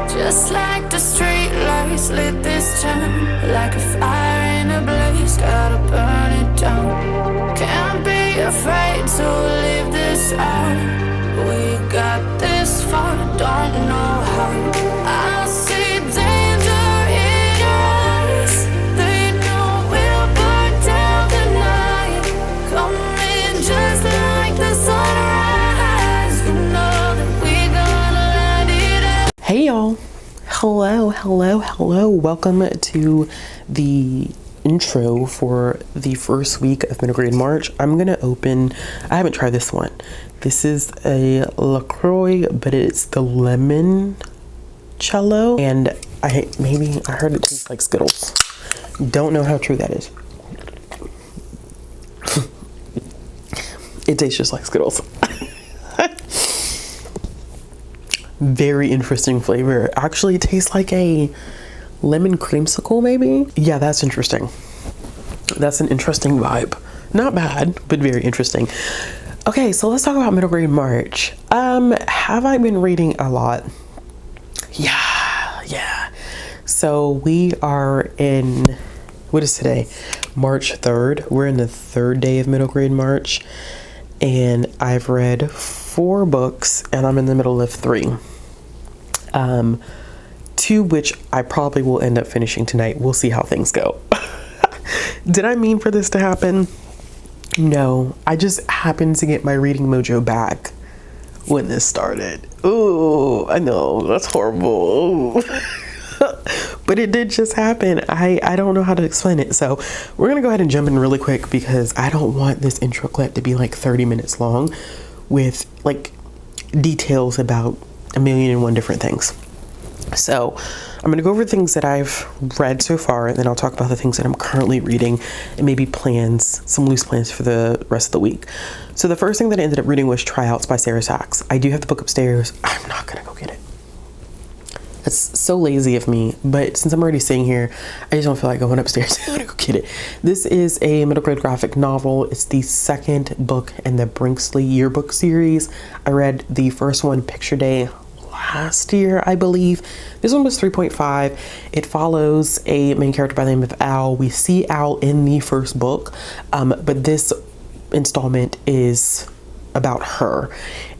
Just like the street lights lit this town, like a fire in a blaze, gotta burn it down. Can't be afraid to leave this out. We got this far, don't know how. I see danger in your eyes. They know we'll burn down the night. Come in just like the sunrise. You know that we gonna light it up. Hey y'all. Hello. Welcome to the intro for the first week of middle grade March. I'm gonna open, I haven't tried this one. This is a LaCroix, but it's the lemon cello. And I heard it tastes like Skittles. Don't know how true that is. It tastes just like Skittles. Very interesting flavor. Actually, it tastes like a lemon creamsicle, maybe? Yeah, that's interesting. That's an interesting vibe. Not bad, but very interesting. Okay, so let's talk about middle grade March. Have I been reading a lot? Yeah. So we are in, what is today? March 3rd. We're in the third day of middle grade March. And I've read 4 books and I'm in the middle of 3. 2 which I probably will end up finishing tonight. We'll see how things go. Did I mean for this to happen? No, I just happened to get my reading mojo back when this started. Ooh, I know, that's horrible. But it did just happen. I don't know how to explain it. So we're gonna go ahead and jump in really quick because I don't want this intro clip to be like 30 minutes long with like details about 1,000,001 different things. So I'm going to go over things that I've read so far, and then I'll talk about the things that I'm currently reading and maybe some loose plans for the rest of the week. So the first thing that I ended up reading was Tryouts by SARS. I do have the book upstairs. I'm not going to go get it. That's so lazy of me, but since I'm already sitting here, I just don't feel like going upstairs. I'm gonna go get it. This is a middle grade graphic novel. It's the second book in the Brinkley yearbook series. I read the first one, Picture Day, last year, I believe. This one was 3.5. It follows a main character by the name of Al. We see Al in the first book, but this installment is about her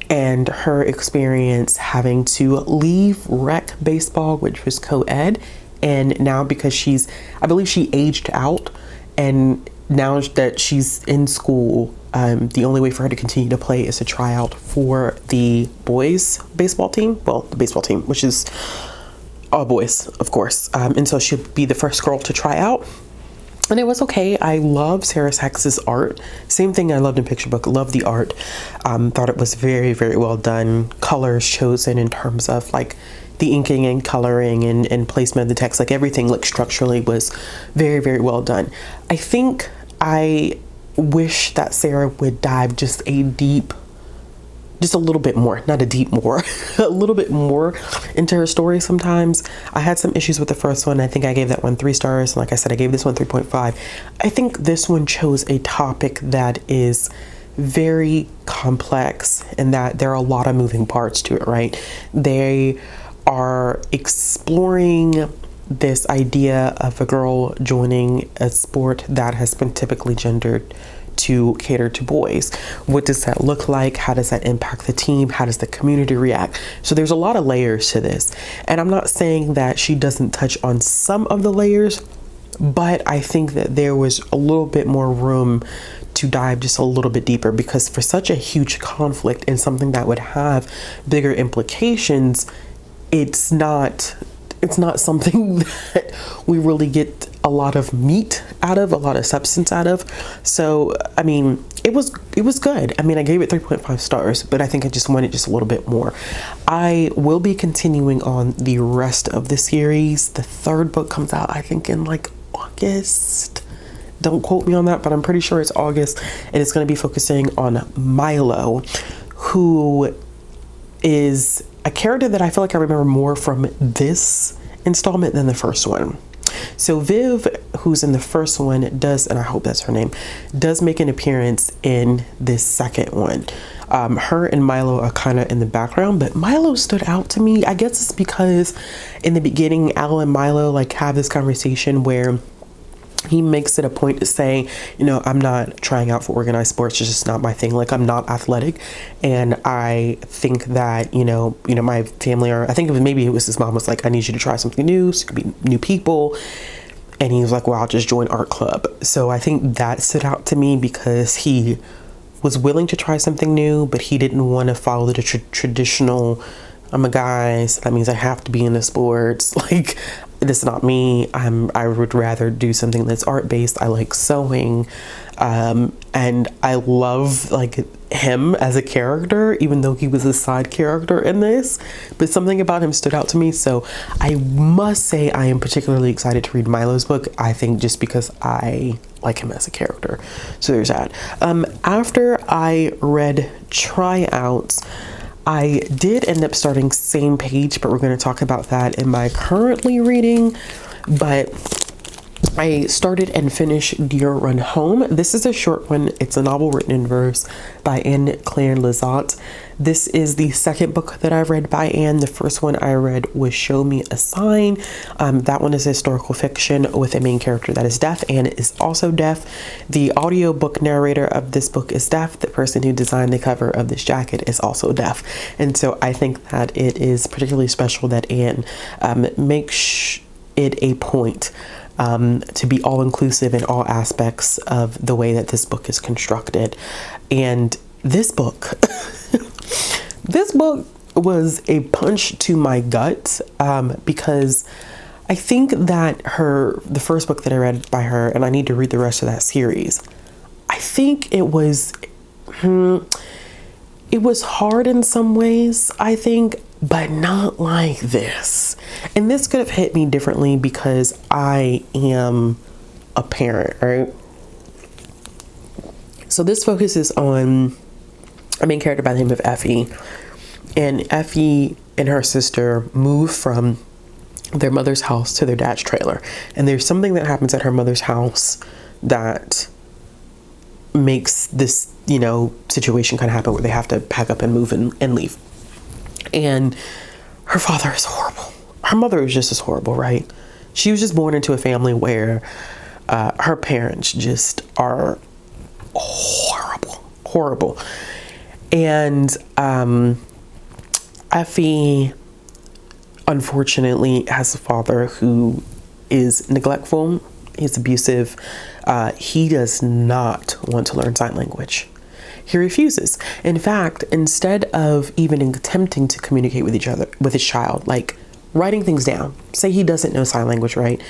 and her experience having to leave rec baseball, which was co-ed, and now because I believe she aged out, and now that she's in school, the only way for her to continue to play is to try out for the boys baseball team. Well, the baseball team, which is all boys, of course. And so she'll be the first girl to try out. And it was okay. I love Sarah Sax's art. Same thing I loved in Picture Book. Love the art. Thought it was very, very well done. Colors chosen in terms of like the inking and coloring and placement of the text. Like everything like structurally was very, very well done. I think I wish that Sarah would dive just a little bit more, not a deep more, a little bit more into her story sometimes. I had some issues with the first one. I think I gave that one 3 stars. And like I said, I gave this one 3.5. I think this one chose a topic that is very complex and that there are a lot of moving parts to it, right? They are exploring this idea of a girl joining a sport that has been typically gendered to cater to boys. What does that look like? How does that impact the team? How does the community react? So there's a lot of layers to this. And I'm not saying that she doesn't touch on some of the layers, but I think that there was a little bit more room to dive just a little bit deeper, because for such a huge conflict and something that would have bigger implications, it's not something that we really get a lot of meat out of, a lot of substance out of. So, I mean, it was good. I mean, I gave it 3.5 stars, but I think I just wanted just a little bit more. I will be continuing on the rest of the series. The 3rd book comes out, I think, in like August. Don't quote me on that, but I'm pretty sure it's August, and it's going to be focusing on Milo, who is a character that I feel like I remember more from this installment than the first one. So Viv, who's in the first one, does, and I hope that's her name, does make an appearance in this second one. Her and Milo are kind of in the background, but Milo stood out to me. I guess it's because in the beginning, Al and Milo like have this conversation where he makes it a point to say, you know, I'm not trying out for organized sports. It's just not my thing. Like, I'm not athletic. And I think that, you know, my family, or I think maybe it was his mom was like, I need you to try something new. So it could be new people. And he was like, well, I'll just join art club. So I think that stood out to me because he was willing to try something new, but he didn't want to follow the traditional, I'm a guy, so that means I have to be into sports. Like, this is not me. I would rather do something that's art based. I like sewing. And I love like him as a character, even though he was a side character in this, but something about him stood out to me. So I must say I am particularly excited to read Milo's book. I think just because I like him as a character. So there's that. After I read Tryouts, I did end up starting Same Page, but we're going to talk about that in my currently reading. But I started and finished Dear Run Home. This is a short one. It's a novel written in verse by Anne-Claire Lizotte. This is the second book that I've read by Anne. The first one I read was Show Me a Sign. That one is historical fiction with a main character that is deaf. Anne is also deaf. The audiobook narrator of this book is deaf. The person who designed the cover of this jacket is also deaf. And so I think that it is particularly special that Anne makes it a point to be all-inclusive in all aspects of the way that this book is constructed. And this book this book was a punch to my gut, because I think that the first book that I read by her, and I need to read the rest of that series, I think it was hard in some ways, I think, but not like this. And this could have hit me differently because I am a parent, right? So this focuses on a main character by the name of Effie. And Effie and her sister move from their mother's house to their dad's trailer. And there's something that happens at her mother's house that makes this, situation kind of happen where they have to pack up and move and leave. And her father is horrible. Her mother is just as horrible, right? She was just born into a family where her parents just are horrible. And Effie, unfortunately, has a father who is neglectful. He's abusive. He does not want to learn sign language. He refuses. In fact, instead of even attempting to communicate with his child, like writing things down, say he doesn't know sign language, right?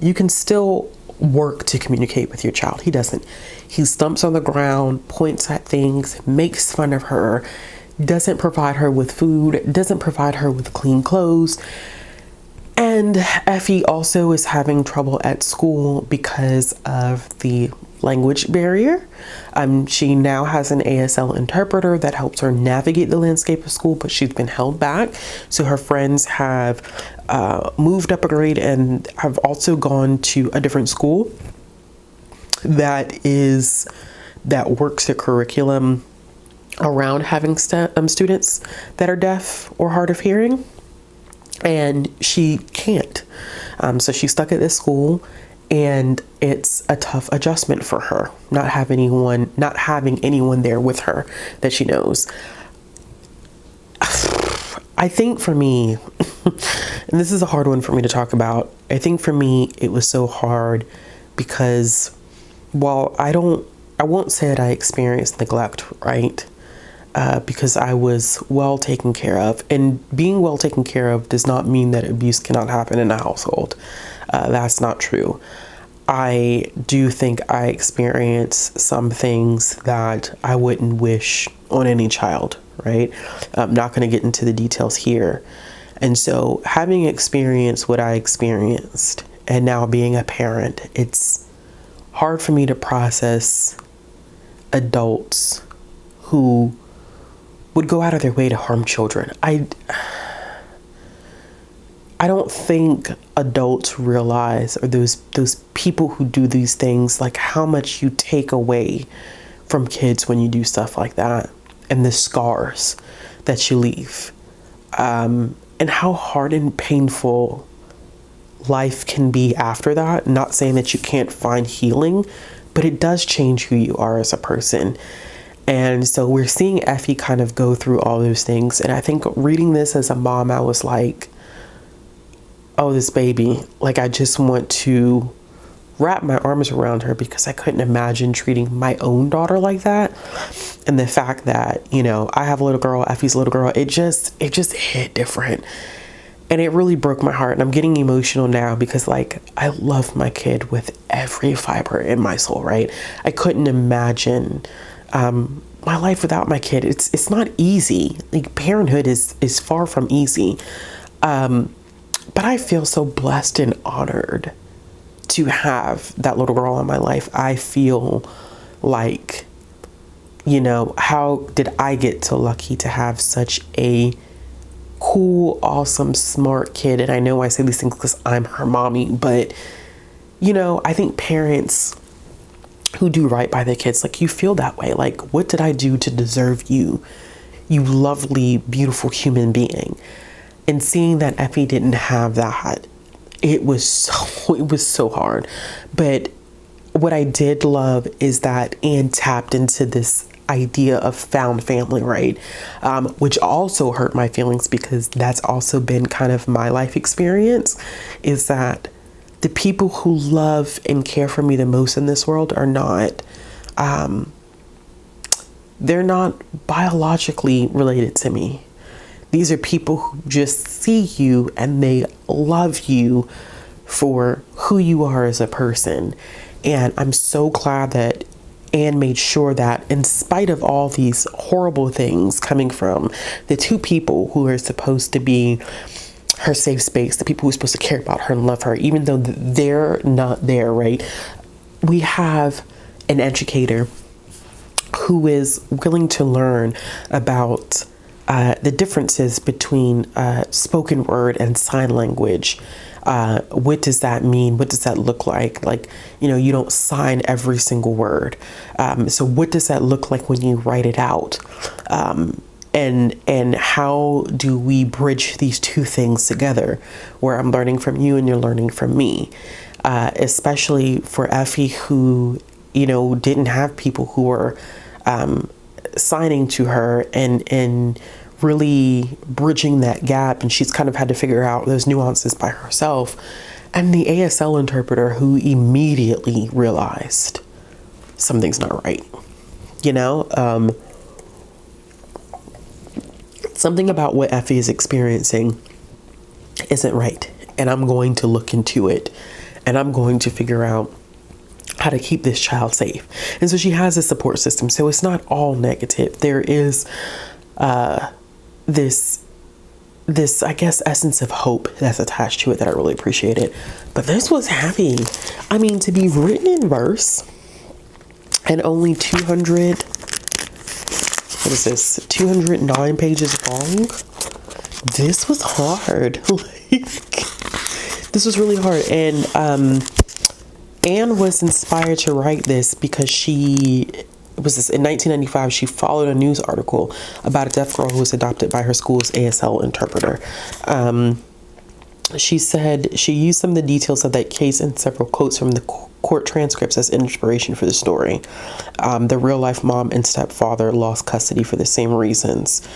You can still work to communicate with your child. He doesn't. He stumps on the ground, points at things, makes fun of her, doesn't provide her with food, doesn't provide her with clean clothes. And Effie also is having trouble at school because of the language barrier. She now has an ASL interpreter that helps her navigate the landscape of school, but she's been held back. So her friends have moved up a grade and have also gone to a different school that works the curriculum around having students that are deaf or hard of hearing. And she can't. So she's stuck at this school, and it's a tough adjustment for her, not having anyone there with her that she knows. I think for me, and this is a hard one for me to talk about, I think for me it was so hard because while I won't say that I experienced neglect, right? Because I was well taken care of, and being well taken care of does not mean that abuse cannot happen in a household. That's not true. I do think I experienced some things that I wouldn't wish on any child, right? I'm not going to get into the details here. And so having experienced what I experienced and now being a parent, it's hard for me to process adults who would go out of their way to harm children. I don't think adults realize, or those people who do these things, like how much you take away from kids when you do stuff like that. and the scars that you leave, and how hard and painful life can be after that. Not saying that you can't find healing, but it does change who you are as a person. And so we're seeing Effie kind of go through all those things. And I think reading this as a mom, I was like, oh, this baby, like, I just want to wrap my arms around her, because I couldn't imagine treating my own daughter like that. And the fact that, you know, I have a little girl, Effie's a little girl, it just hit different. And it really broke my heart. And I'm getting emotional now because, like, I love my kid with every fiber in my soul, right? I couldn't imagine my life without my kid. It's not easy. Like, parenthood is far from easy. But I feel so blessed and honored to have that little girl in my life. I feel like, you know, how did I get so lucky to have such a cool, awesome, smart kid? And I know I say these things because I'm her mommy, but, you know, I think parents who do right by their kids, like, you feel that way. Like, what did I do to deserve you, you lovely, beautiful human being? And seeing that Effie didn't have that, it was so hard. But what I did love is that Anne tapped into this idea of found family, right? Which also hurt my feelings, because that's also been kind of my life experience, is that the people who love and care for me the most in this world are not, they're not biologically related to me. These are people who just see you and they love you for who you are as a person. And I'm so glad that Anne made sure that, in spite of all these horrible things coming from the two people who are supposed to be her safe space, the people who are supposed to care about her and love her, even though they're not there, right? We have an educator who is willing to learn about the differences between spoken word and sign language. What does that mean? What does that look like? Like, you know, you don't sign every single word. So what does that look like when you write it out? And how do we bridge these two things together, where I'm learning from you and you're learning from me? Especially for Effie, who, you know, didn't have people who were signing to her and really bridging that gap, and she's kind of had to figure out those nuances by herself. And the ASL interpreter, who immediately realized something's not right, you know. Something about what Effie is experiencing isn't right, and I'm going to look into it, and I'm going to figure out how to keep this child safe. And so she has a support system, so it's not all negative. There is this I guess essence of hope that's attached to it that I really appreciate it. But this was heavy. I mean, to be written in verse and only 209 pages long, this was hard. Like, this was really hard. And Anne was inspired to write this because in 1995, she followed a news article about a deaf girl who was adopted by her school's ASL interpreter. She said she used some of the details of that case and several quotes from the court transcripts as inspiration for the story. The real life mom and stepfather lost custody for the same reasons.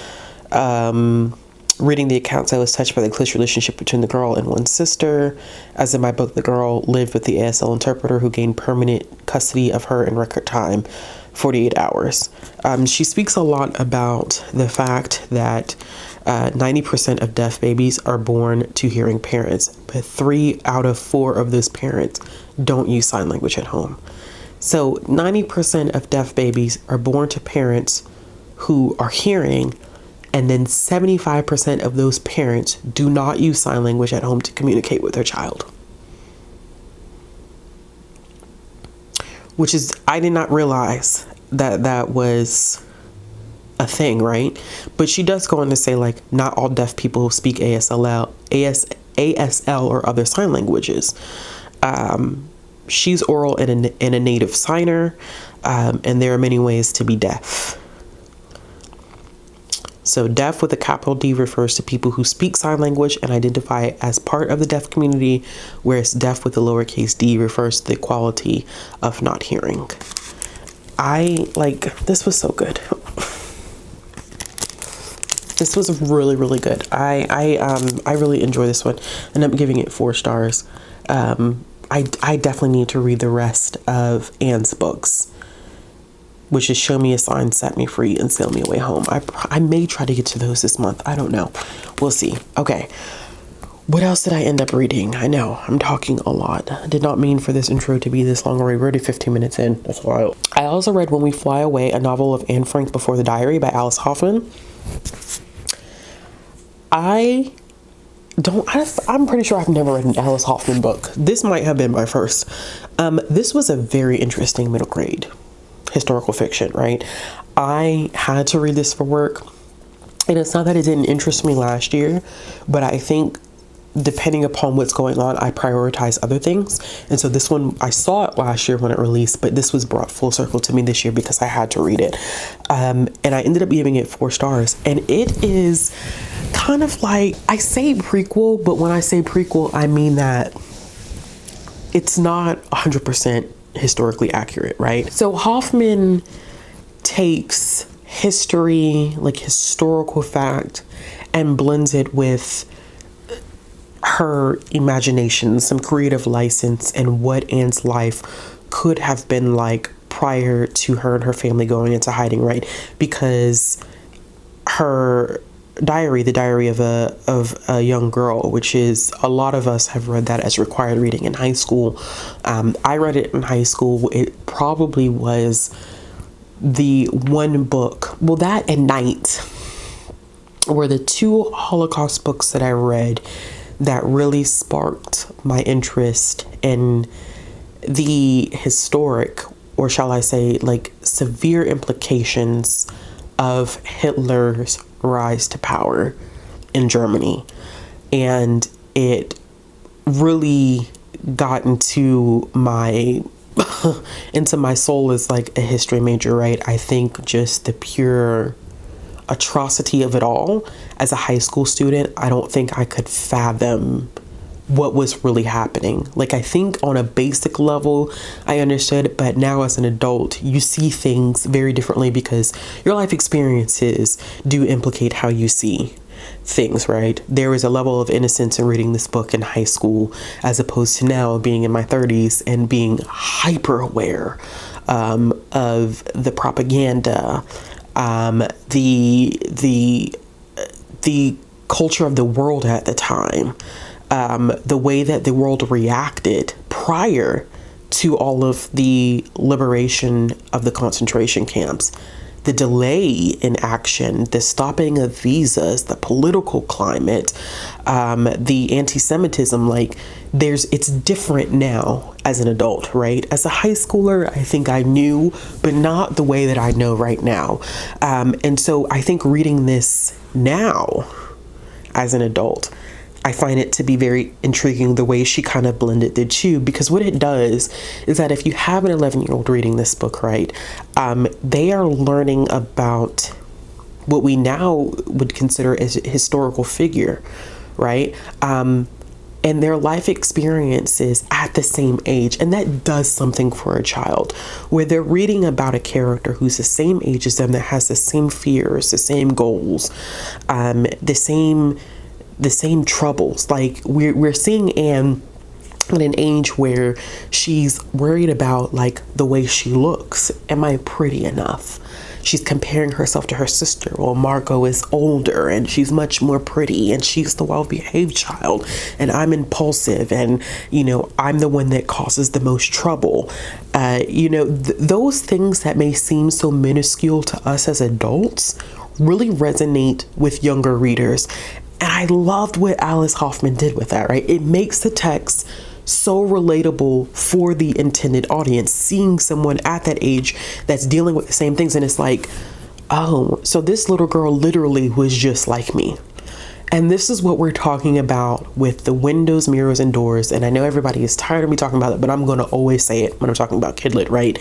Reading the accounts, I was touched by the close relationship between the girl and one sister. As in my book, the girl lived with the ASL interpreter, who gained permanent custody of her in record time, 48 hours. She speaks a lot about the fact that 90% of deaf babies are born to hearing parents, but 3 out of 4 of those parents don't use sign language at home. So 90% of deaf babies are born to parents who are hearing, and then 75% of those parents do not use sign language at home to communicate with their child. Which is, I did not realize that was a thing, right? But she does go on to say, like, not all deaf people speak ASL or other sign languages. She's oral and a native signer, and there are many ways to be deaf. So deaf with a capital D refers to people who speak sign language and identify as part of the deaf community, whereas deaf with a lowercase d refers to the quality of not hearing. This was so good. This was really, really good. I really enjoy this one, and I'm giving it 4 stars. I definitely need to read the rest of Anne's books, which is Show Me a Sign, Set Me Free, and Sail Me Away Home. I may try to get to those this month. I don't know. We'll see. Okay. What else did I end up reading? I know I'm talking a lot. I did not mean for this intro to be this long. We're already 15 minutes in. That's wild. I also read When We Fly Away, a novel of Anne Frank Before the Diary by Alice Hoffman. I'm pretty sure I've never read an Alice Hoffman book. This might have been my first. This was a very interesting middle grade historical fiction, right? I had to read this for work, and it's not that it didn't interest me last year, but I think depending upon what's going on, I prioritize other things. And so this one, I saw it last year when it released, but this was brought full circle to me this year because I had to read it. And I ended up giving it 4 stars. And it is kind of like, I say prequel, but when I say prequel, I mean that it's not 100% historically accurate, right? So Hoffman takes history, like historical fact, and blends it with her imagination, some creative license, and what Anne's life could have been like prior to her and her family going into hiding, right? Because her diary, the diary of a young girl, which is, a lot of us have read that as required reading in high school. I read it in high school. It probably was the one book, well, that and Night were the 2 Holocaust books that I read that really sparked my interest in the historic, or shall I say, like, severe implications of Hitler's rise to power in Germany. And it really got into my into my soul as like a history major, right? I think just the pure atrocity of it all as a high school student, I don't think I could fathom what was really happening. Like, I think on a basic level I understood, but now as an adult you see things very differently because your life experiences do implicate how you see things, right? There was a level of innocence in reading this book in high school as opposed to now being in my 30s and being hyper aware of the propaganda, the culture of the world at the time, the way that the world reacted prior to all of the liberation of the concentration camps, the delay in action, the stopping of visas, the political climate, the anti-Semitism. Like, it's different now as an adult, right? As a high schooler, I think I knew, but not the way that I know right now. And so I think reading this now as an adult, I find it to be very intriguing the way she kind of blended the two, because what it does is that if you have an 11-year-old reading this book, right, they are learning about what we now would consider as a historical figure, right? And their life experiences at the same age. And that does something for a child, where they're reading about a character who's the same age as them, that has the same fears, the same goals, the same troubles. Like, we're seeing Anne at an age where she's worried about, like, the way she looks. Am I pretty enough? She's comparing herself to her sister. Well, Margot is older and she's much more pretty, and she's the well-behaved child, and I'm impulsive, and, I'm the one that causes the most trouble. Those things that may seem so minuscule to us as adults really resonate with younger readers. And I loved what Alice Hoffman did with that, right? It makes the text so relatable for the intended audience, seeing someone at that age that's dealing with the same things. And it's like, oh, so this little girl literally was just like me. And this is what we're talking about with the windows, mirrors, and doors. And I know everybody is tired of me talking about it, but I'm going to always say it when I'm talking about Kidlit, right?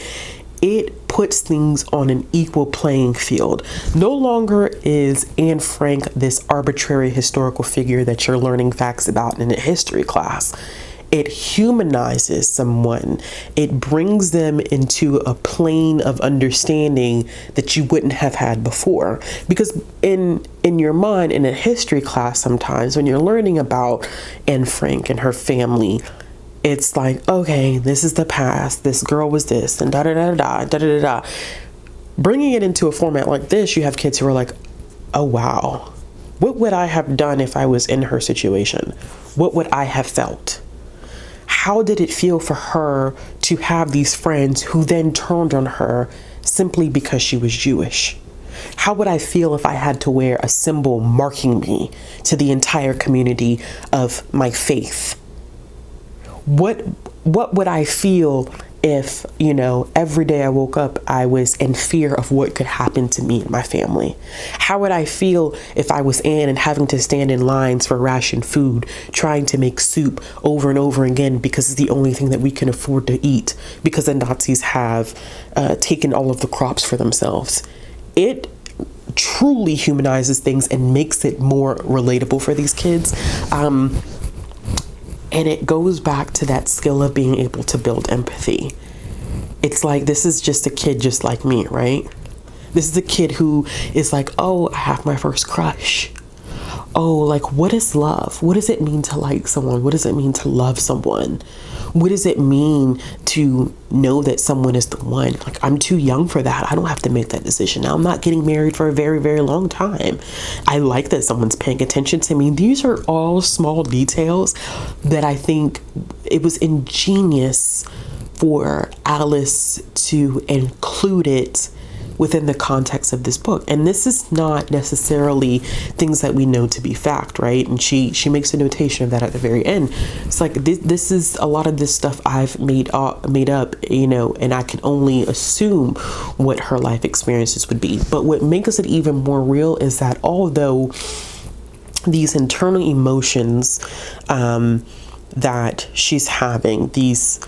it puts things on an equal playing field. No longer is Anne Frank this arbitrary historical figure that you're learning facts about in a history class. It humanizes someone. It brings them into a plane of understanding that you wouldn't have had before. Because in your mind, in a history class, sometimes when you're learning about Anne Frank and her family, it's like, okay, this is the past. This girl was this, and da da da da da da da. Bringing it into a format like this, you have kids who are like, oh wow, what would I have done if I was in her situation? What would I have felt? How did it feel for her to have these friends who then turned on her simply because she was Jewish? How would I feel if I had to wear a symbol marking me to the entire community of my faith? What would I feel if, every day I woke up, I was in fear of what could happen to me and my family? How would I feel if I was Anne and having to stand in lines for ration food, trying to make soup over and over again because it's the only thing that we can afford to eat because the Nazis have taken all of the crops for themselves? It truly humanizes things and makes it more relatable for these kids. And it goes back to that skill of being able to build empathy. It's like, this is just a kid just like me, right? This is a kid who is like, oh, I have my first crush. Oh, like, what is love? What does it mean to like someone? What does it mean to love someone? What does it mean to know that someone is the one? Like, I'm too young for that. I don't have to make that decision now. I'm not getting married for a very, very long time. I like that someone's paying attention to me. These are all small details that I think it was ingenious for Alice to include it within the context of this book. And this is not necessarily things that we know to be fact, right? And she makes a notation of that at the very end. It's like, this is a lot of this stuff I've made up, and I can only assume what her life experiences would be. But what makes it even more real is that although these internal emotions that she's having, these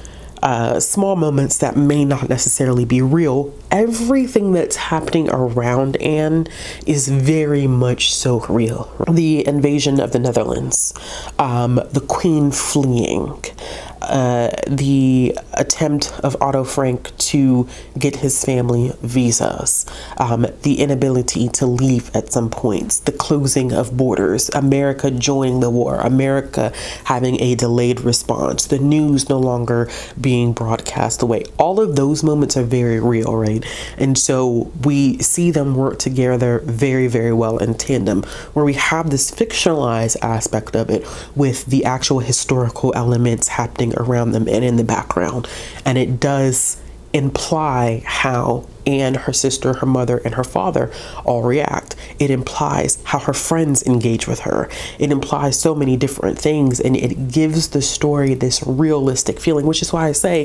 small moments that may not necessarily be real, everything that's happening around Anne is very much so real. The invasion of the Netherlands, the Queen fleeing, the attempt of Otto Frank to get his family visas, the inability to leave at some points, the closing of borders, America joining the war, America having a delayed response, the news no longer being broadcast away. All of those moments are very real, right? And so we see them work together very, very well in tandem, where we have this fictionalized aspect of it with the actual historical elements happening around them and in the background. And it does imply how Anne, her sister, her mother, and her father all react. It implies how her friends engage with her. It implies so many different things, and it gives the story this realistic feeling, which is why I say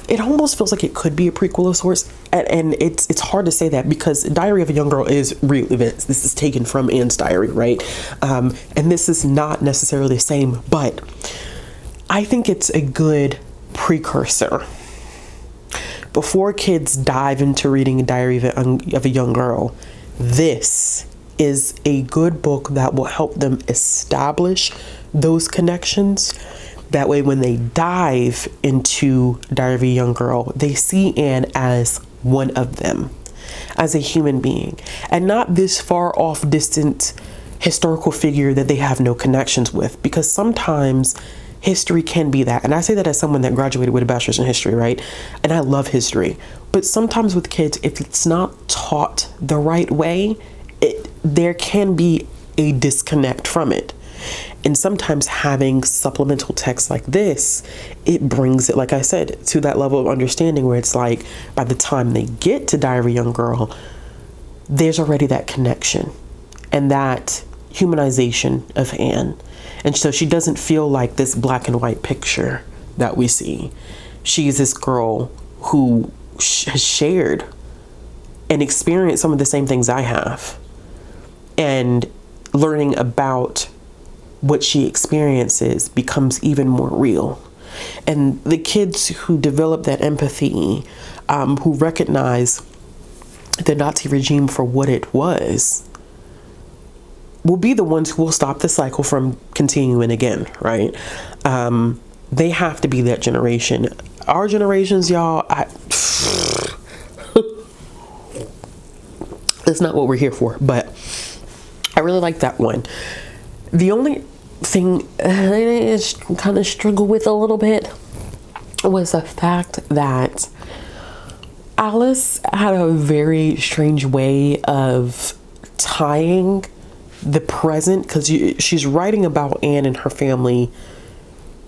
it almost feels like it could be a prequel of sorts. And it's hard to say that because Diary of a Young Girl is real events. This is taken from Anne's diary, right? And this is not necessarily the same, but I think it's a good precursor. Before kids dive into reading a Diary of a Young Girl, this is a good book that will help them establish those connections. That way, when they dive into Diary of a Young Girl, they see Anne as one of them, as a human being, and not this far off, distant historical figure that they have no connections with. Because sometimes history can be that. And I say that as someone that graduated with a bachelor's in history, right? And I love history. But sometimes with kids, if it's not taught the right way, there can be a disconnect from it. And sometimes having supplemental text like this, it brings it, like I said, to that level of understanding where it's like, by the time they get to Diary of a Young Girl, there's already that connection and that humanization of Anne. And so she doesn't feel like this black and white picture that we see. She's this girl who has shared and experienced some of the same things I have. And learning about what she experiences becomes even more real. And the kids who develop that empathy who recognize the Nazi regime for what it was will be the ones who will stop the cycle from continuing again, right? They have to be that generation. Our generations, y'all, that's not what we're here for, but I really like that one. The only thing I kind of struggle with a little bit was the fact that Alice had a very strange way of tying the present, because she's writing about Anne and her family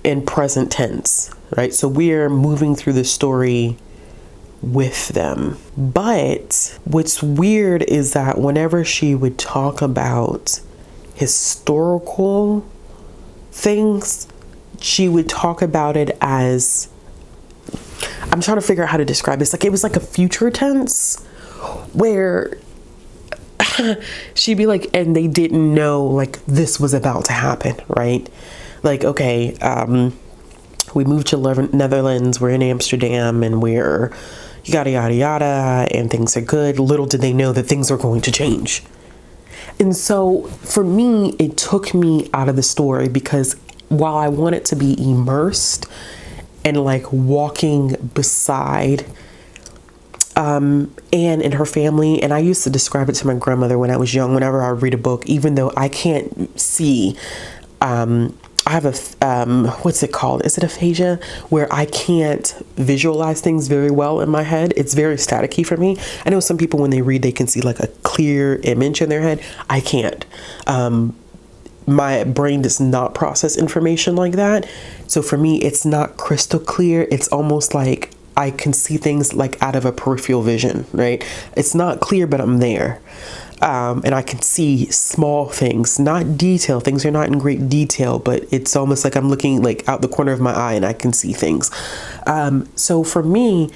in present tense, right? So we're moving through the story with them. But what's weird is that whenever she would talk about historical things, she would talk about it as, I'm trying to figure out how to describe this. Like, it was like a future tense where she'd be like, and they didn't know like this was about to happen, right? Like, okay, we moved to Netherlands, we're in Amsterdam, and we're yada yada yada, and things are good. Little did they know that things are going to change. And so for me, it took me out of the story, because while I wanted to be immersed and like walking beside Anne and her family, and I used to describe it to my grandmother when I was young, whenever I read a book, even though I can't see, I have a, what's it called? Is it aphasia? Where I can't visualize things very well in my head. It's very staticky for me. I know some people, when they read, they can see like a clear image in their head. I can't. My brain does not process information like that. So for me, it's not crystal clear. It's almost like I can see things like out of a peripheral vision, right? It's not clear, but I'm there. And I can see small things, not detail. Things are not in great detail, but it's almost like I'm looking like out the corner of my eye and I can see things. So for me,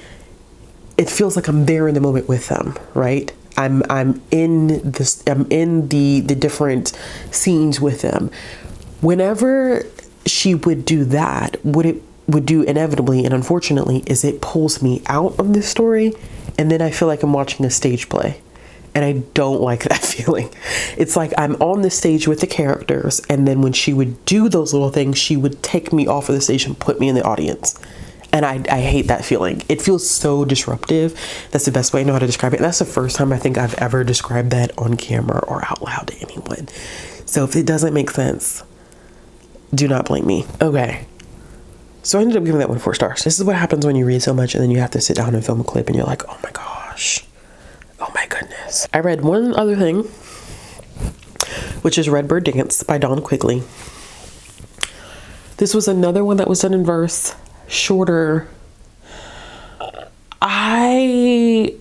it feels like I'm there in the moment with them, right? I'm in the different scenes with them. Whenever she would do that, what it would do inevitably and unfortunately is it pulls me out of the story, and then I feel like I'm watching a stage play. And I don't like that feeling. It's like I'm on the stage with the characters, and then when she would do those little things, she would take me off of the stage and put me in the audience. And I hate that feeling. It feels so disruptive. That's the best way I know how to describe it. And that's the first time I think I've ever described that on camera or out loud to anyone. So if it doesn't make sense, do not blame me. Okay. So I ended up giving that one 4 stars. This is what happens when you read so much and then you have to sit down and film a clip and you're like, oh my gosh. Oh my goodness. I read one other thing, which is Redbird Dance by Dawn Quigley. This was another one that was done in verse, shorter. I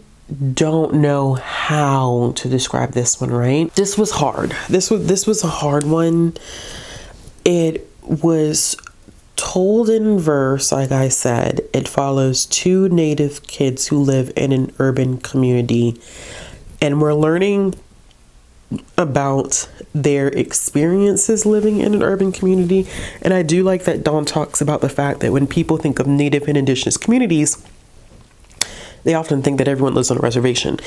don't know how to describe this one, right? This was hard. This was a hard one. It was told in verse, like I said. It follows 2 native kids who live in an urban community, and we're learning about their experiences living in an urban community. And I do like that Dawn talks about the fact that when people think of native and indigenous communities, they often think that everyone lives on a reservation,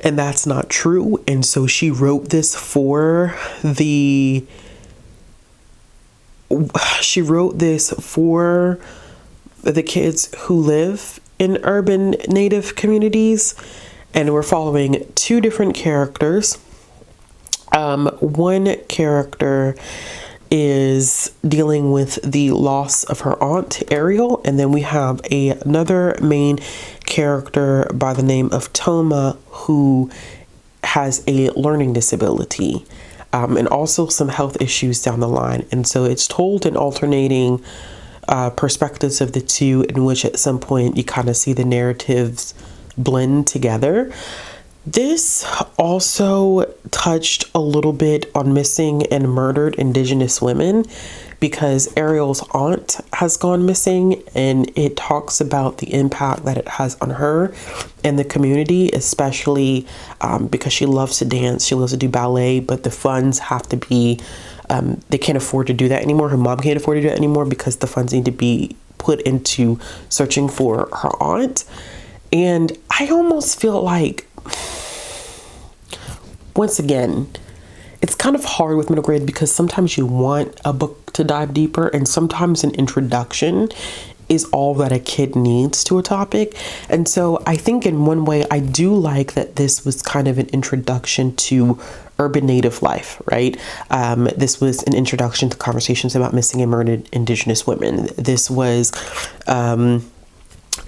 and that's not true. And so she wrote this for the kids who live in urban native communities, and we're following 2 different characters. One character is dealing with the loss of her aunt Ariel, and then we have another main character by the name of Toma, who has a learning disability. And also some health issues down the line. And so it's told in alternating perspectives of the 2, in which at some point you kind of see the narratives blend together. This also touched a little bit on missing and murdered Indigenous women, because Ariel's aunt has gone missing, and it talks about the impact that it has on her and the community, especially because she loves to dance, she loves to do ballet, but the funds have to be, they can't afford to do that anymore. Her mom can't afford to do that anymore because the funds need to be put into searching for her aunt. And I almost feel like, once again, it's kind of hard with middle grade because sometimes you want a book to dive deeper, and sometimes an introduction is all that a kid needs to a topic. And so I think in one way, I do like that this was kind of an introduction to urban native life, right? This was an introduction to conversations about missing and murdered Indigenous women. This was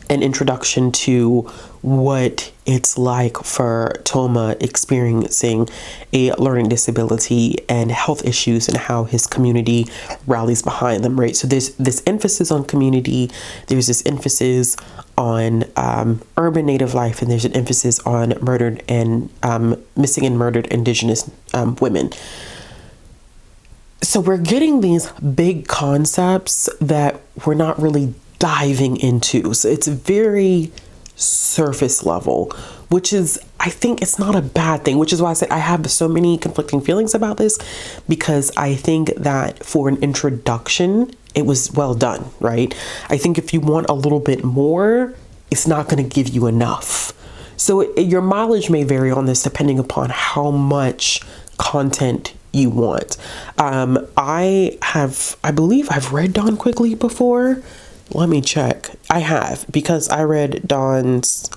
an introduction to what it's like for Toma experiencing a learning disability and health issues, and how his community rallies behind them, right? So there's this emphasis on community, there's this emphasis on urban native life, and there's an emphasis on murdered and missing and murdered Indigenous women. So we're getting these big concepts that we're not really diving into. So it's very surface level, which is, I think it's not a bad thing, which is why I said I have so many conflicting feelings about this, because I think that for an introduction, it was well done, right? I think if you want a little bit more, it's not going to give you enough. So your mileage may vary on this depending upon how much content you want. I believe I've read Dawn Quigley before. Let me check. I have, because I read Dawn's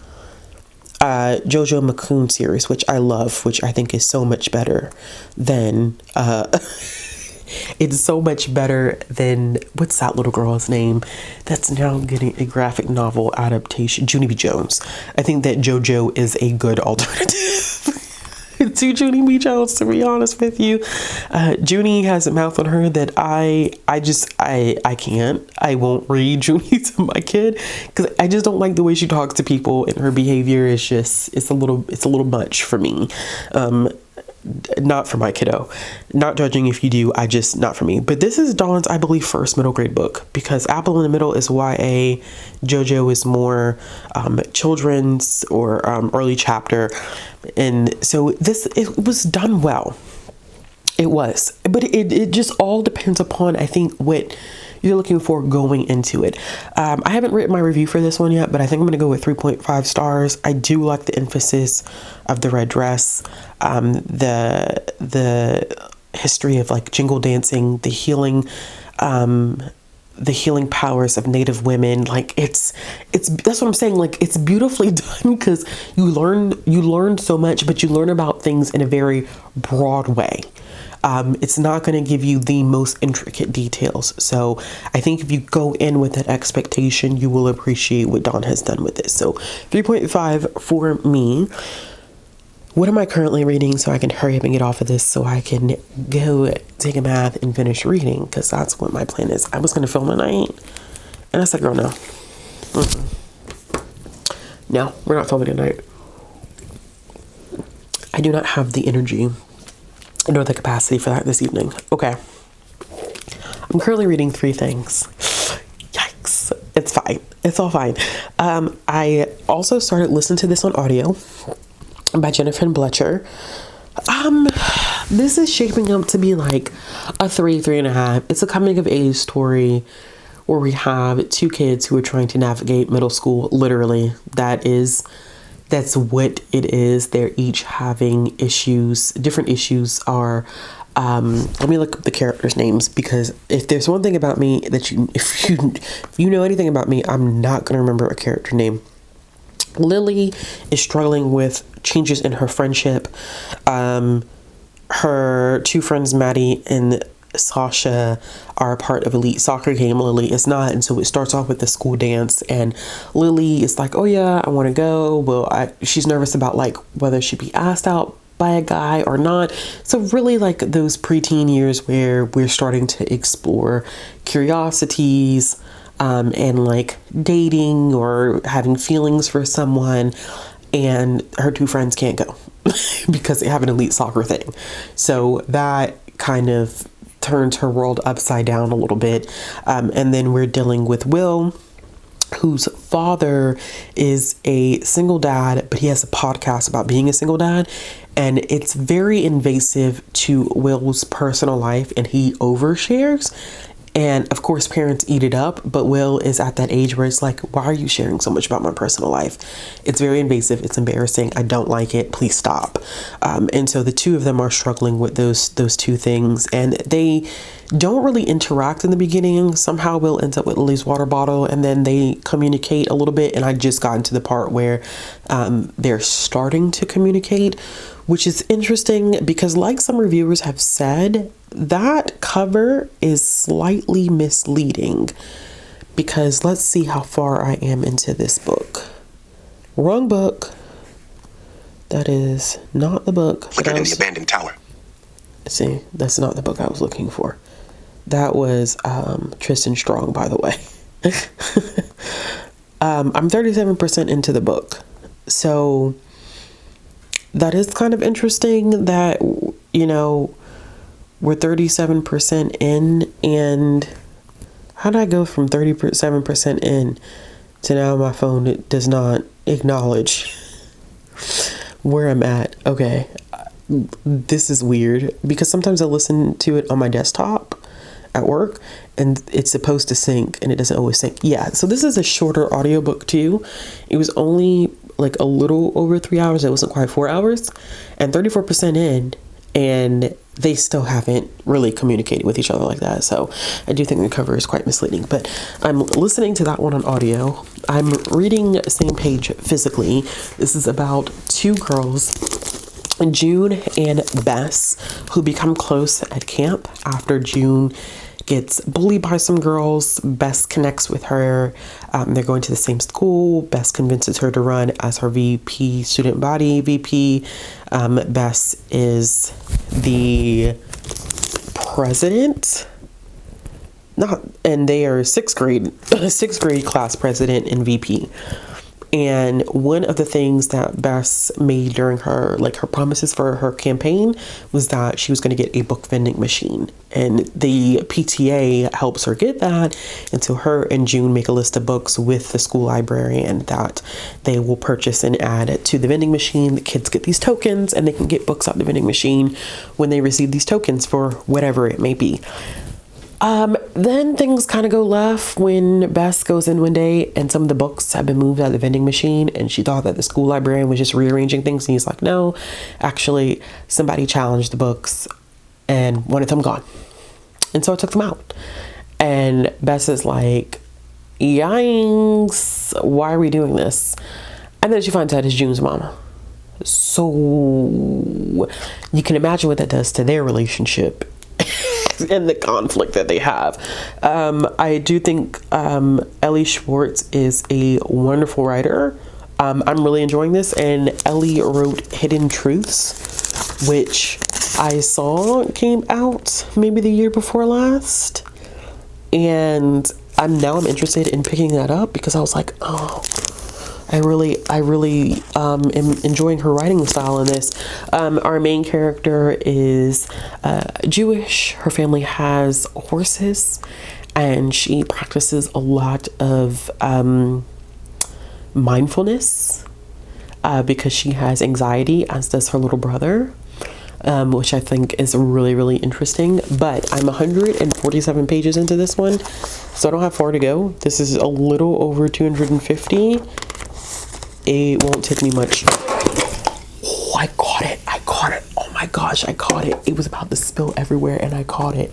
Jojo McCoon series, which I love, which I think is so much better than it's so much better than, what's that little girl's name that's now getting a graphic novel adaptation? Junie B. Jones. I think that JoJo is a good alternative to Junie B. Jones, to be honest with you. Junie has a mouth on her that I can't. I won't read Junie to my kid because I just don't like the way she talks to people, and her behavior is just, it's a little much for me. Not for my kiddo. Not judging if you do, not for me. But this is Dawn's, I believe, first middle grade book, because Apple in the Middle is YA, JoJo is more children's or early chapter. And so it was done well. It was. But it just all depends upon, I think, what you're looking for going into it. I haven't written my review for this one yet, but I think I'm going to go with 3.5 stars. I do like the emphasis of the red dress, the history of like jingle dancing, the healing powers of Native women. Like it's that's what I'm saying. Like, it's beautifully done because you learn so much, but you learn about things in a very broad way. It's not going to give you the most intricate details. So I think if you go in with that expectation, you will appreciate what Dawn has done with this. So 3.5 for me. What am I currently reading so I can hurry up and get off of this so I can go take a bath and finish reading? Because that's what my plan is. I was going to film tonight. And I said, girl, no. No, we're not filming tonight. I do not have the energy nor the capacity for that this evening. Okay. I'm currently reading 3 things. Yikes. It's fine. It's all fine. I also started listening to this on audio by Jennifer Bletcher. This is shaping up to be like a 3.5. It's a coming of age story where we have 2 kids who are trying to navigate middle school. Literally, that's what it is. They're each having issues. Different issues are, let me look up the characters' names, because if there's one thing about me that if you know anything about me, I'm not going to remember a character name. Lily is struggling with changes in her friendship. Her 2 friends, Maddie and Sasha, are a part of elite soccer game. Lily is not, and so it starts off with the school dance, and Lily is like, oh yeah, I want to go. Well, she's nervous about like whether she'd be asked out by a guy or not. So really like those preteen years where we're starting to explore curiosities and like dating or having feelings for someone, and her 2 friends can't go because they have an elite soccer thing. So that kind of turns her world upside down a little bit. And then we're dealing with Will, whose father is a single dad, but he has a podcast about being a single dad. And it's very invasive to Will's personal life, and he overshares. And of course, parents eat it up, but Will is at that age where it's like, why are you sharing so much about my personal life? It's very invasive. It's embarrassing. I don't like it. Please stop. And so the two of them are struggling with those two things, and they don't really interact in the beginning. Somehow Will ends up with Lily's water bottle, and then they communicate a little bit. And I just got into the part where they're starting to communicate, which is interesting because, like some reviewers have said, that cover is slightly misleading, because let's see how far I am into this book. Wrong book. That is not the book. Flickered in the abandoned tower. See, that's not the book I was looking for. That was Tristan Strong, by the way. I'm 37% into the book. So that is kind of interesting that, you know, we're 37% in, and how did I go from 37% in to now my phone does not acknowledge where I'm at? Okay, this is weird because sometimes I listen to it on my desktop at work and it's supposed to sync and it doesn't always sync. Yeah, so this is a shorter audiobook too. It was only like a little over 3 hours. It wasn't quite 4 hours, and 34% in, and they still haven't really communicated with each other like that. So I do think the cover is quite misleading, but I'm listening to that one on audio. I'm reading Same Page physically. This is about two girls, June and Bess, who become close at camp after June gets bullied by some girls. Bess connects with her. They're going to the same school. Bess convinces her to run as her VP, student body VP. Bess is the president. And they are sixth grade class president and VP. And one of the things that Bess made during her promises for her campaign was that she was going to get a book vending machine. And the PTA helps her get that. And so her and June make a list of books with the school librarian that they will purchase and add to the vending machine. The kids get these tokens and they can get books out the vending machine when they receive these tokens for whatever it may be. Then things kind of go left when Bess goes in one day and some of the books have been moved out of the vending machine, and she thought that the school librarian was just rearranging things, and he's like, no, actually somebody challenged the books and one of them gone. And so I took them out. And Bess is like, yikes, why are we doing this? And then she finds out it's June's mama. So you can imagine what that does to their relationship and the conflict that they have. I do think Ellie Schwartz is a wonderful writer. I'm really enjoying this, and Ellie wrote Hidden Truths, which I saw came out maybe the year before last, and I'm interested in picking that up because I was like, oh, I really am enjoying her writing style in this. Our main character is Jewish. Her family has horses, and she practices a lot of mindfulness because she has anxiety, as does her little brother, which I think is really, really interesting. But I'm 147 pages into this one, so I don't have far to go. This is a little over 250. It won't take me much. Oh, I caught it. Oh my gosh, I caught it. It was about to spill everywhere and I caught it.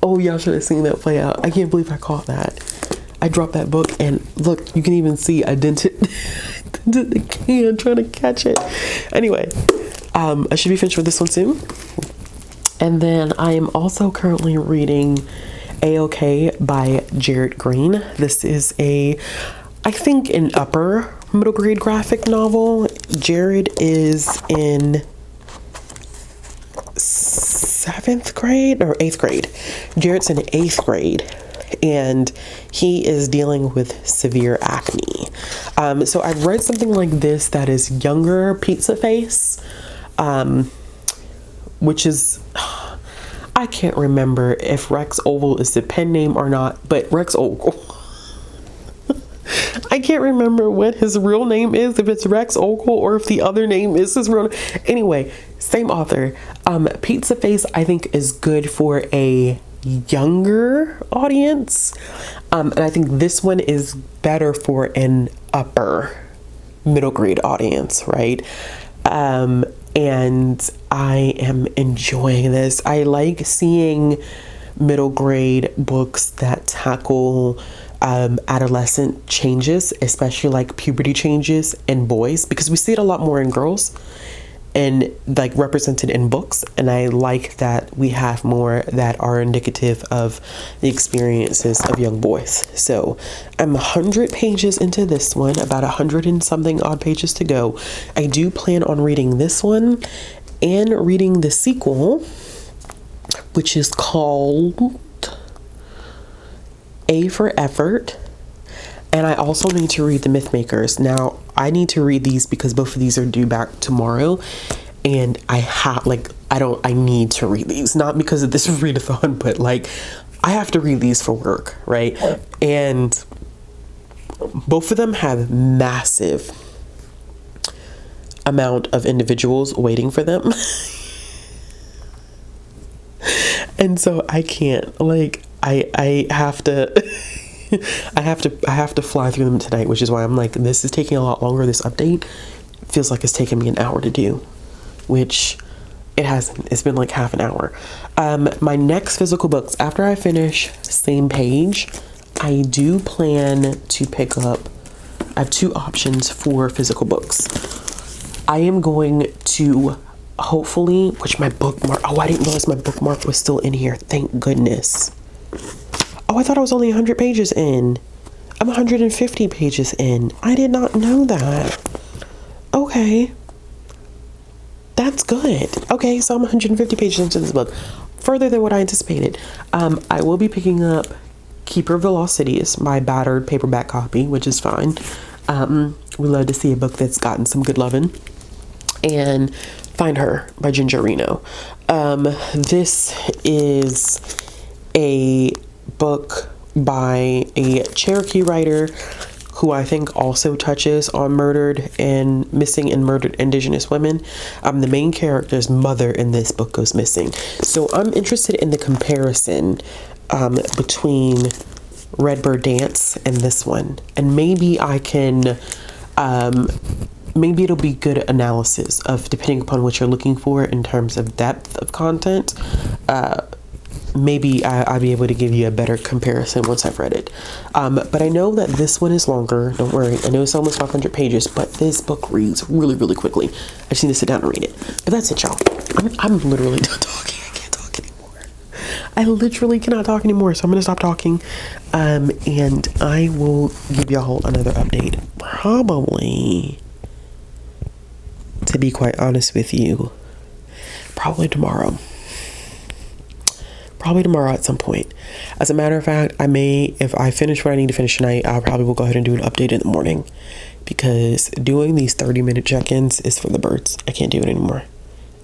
Oh, y'all should have seen that play out. I can't believe I caught that. I dropped that book and look, you can even see I dented the can trying to catch it. Anyway, I should be finished with this one soon. And then I am also currently reading A-OK by Jared Green. This is I think an upper middle grade graphic novel. Jared is in 7th grade or 8th grade. Jared's in 8th grade, and he is dealing with severe acne. So I've read something like this that is younger pizza face, which is, I can't remember if Rex Ogle is the pen name or not, but Rex Ogle. I can't remember what his real name is, if it's Rex Ogle or if the other name is his real name. Anyway, Same author. Pizza Face, I think, is good for a younger audience. And I think this one is better for an upper middle grade audience, right? And I am enjoying this. I like seeing middle grade books that tackle adolescent changes, especially like puberty changes in boys, because we see it a lot more in girls and like represented in books. And I like that we have more that are indicative of the experiences of young boys. So I'm 100 pages into this one, about 100 and something odd pages to go. I do plan on reading this one and reading the sequel, which is called A for Effort. And I also need to read The Mythmakers. Now, I need to read these because both of these are due back tomorrow. And I need to read these. Not because of this readathon, but like, I have to read these for work, right? And both of them have massive amount of individuals waiting for them. And so I can't, like, I have to I have to fly through them tonight, which is why I'm like, this is taking a lot longer. This update feels like it's taken me an hour to do, which it hasn't. It's been like half an hour. My next physical books, after I finish Same Page, I do plan to pick up, I have two options for physical books. I am going to hopefully, which my bookmark, oh, I didn't realize my bookmark was still in here. Thank goodness. Oh, I thought I was only 100 pages in. I'm 150 pages in. I did not know that. Okay. That's good. Okay, so I'm 150 pages into this book. Further than what I anticipated. I will be picking up Keeper Velocities, my battered paperback copy, which is fine. We love to see a book that's gotten some good loving. And Find Her by Ginger Reno. This is a book by a Cherokee writer who I think also touches on murdered and missing and murdered Indigenous women. The main character's mother in this book goes missing. So I'm interested in the comparison between Redbird Dance and this one. And maybe I can, maybe it'll be good analysis of, depending upon what you're looking for in terms of depth of content. Maybe I'll be able to give you a better comparison once I've read it. But I know that this one is longer. Don't worry. I know it's almost 500 pages, but this book reads really, really quickly. I just need to sit down and read it. But that's it, y'all. I'm literally done talking. I can't talk anymore. I literally cannot talk anymore. So I'm going to stop talking. And I will give y'all another update. Probably, to be quite honest with you, probably tomorrow. Probably tomorrow at some point. As a matter of fact, I may, if I finish what I need to finish tonight, I'll probably will go ahead and do an update in the morning, because doing these 30-minute check-ins is for the birds. I can't do it anymore.